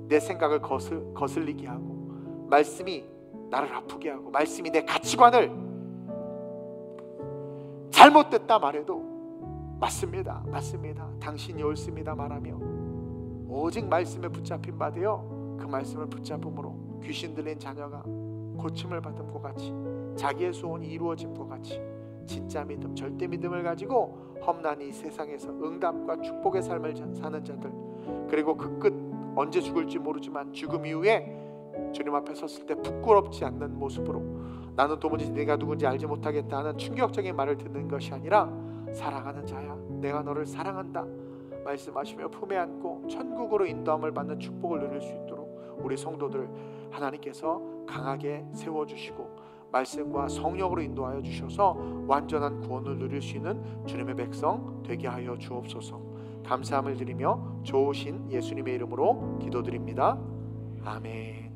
S1: 내 생각을 거슬리게 하고, 말씀이 나를 아프게 하고, 말씀이 내 가치관을 잘못됐다 말해도 맞습니다, 맞습니다, 당신이 옳습니다 말하며 오직 말씀에 붙잡힌 바 되어 그 말씀을 붙잡음으로 귀신 들린 자녀가 고침을 받음과 같이, 자기의 소원이 이루어짐과 같이 진짜 믿음, 절대 믿음을 가지고 험난 이 세상에서 응답과 축복의 삶을 사는 자들, 그리고 그 끝 언제 죽을지 모르지만 죽음 이후에 주님 앞에 섰을 때 부끄럽지 않는 모습으로 나는 도무지 네가 누군지 알지 못하겠다 하는 충격적인 말을 듣는 것이 아니라 사랑하는 자야, 내가 너를 사랑한다 말씀하시며 품에 안고 천국으로 인도함을 받는 축복을 누릴 수 있도록 우리 성도들 하나님께서 강하게 세워주시고 말씀과 성령으로 인도하여 주셔서 완전한 구원을 누릴 수 있는 주님의 백성 되게 하여 주옵소서. 감사함을 드리며 좋으신 예수님의 이름으로 기도드립니다. 아멘.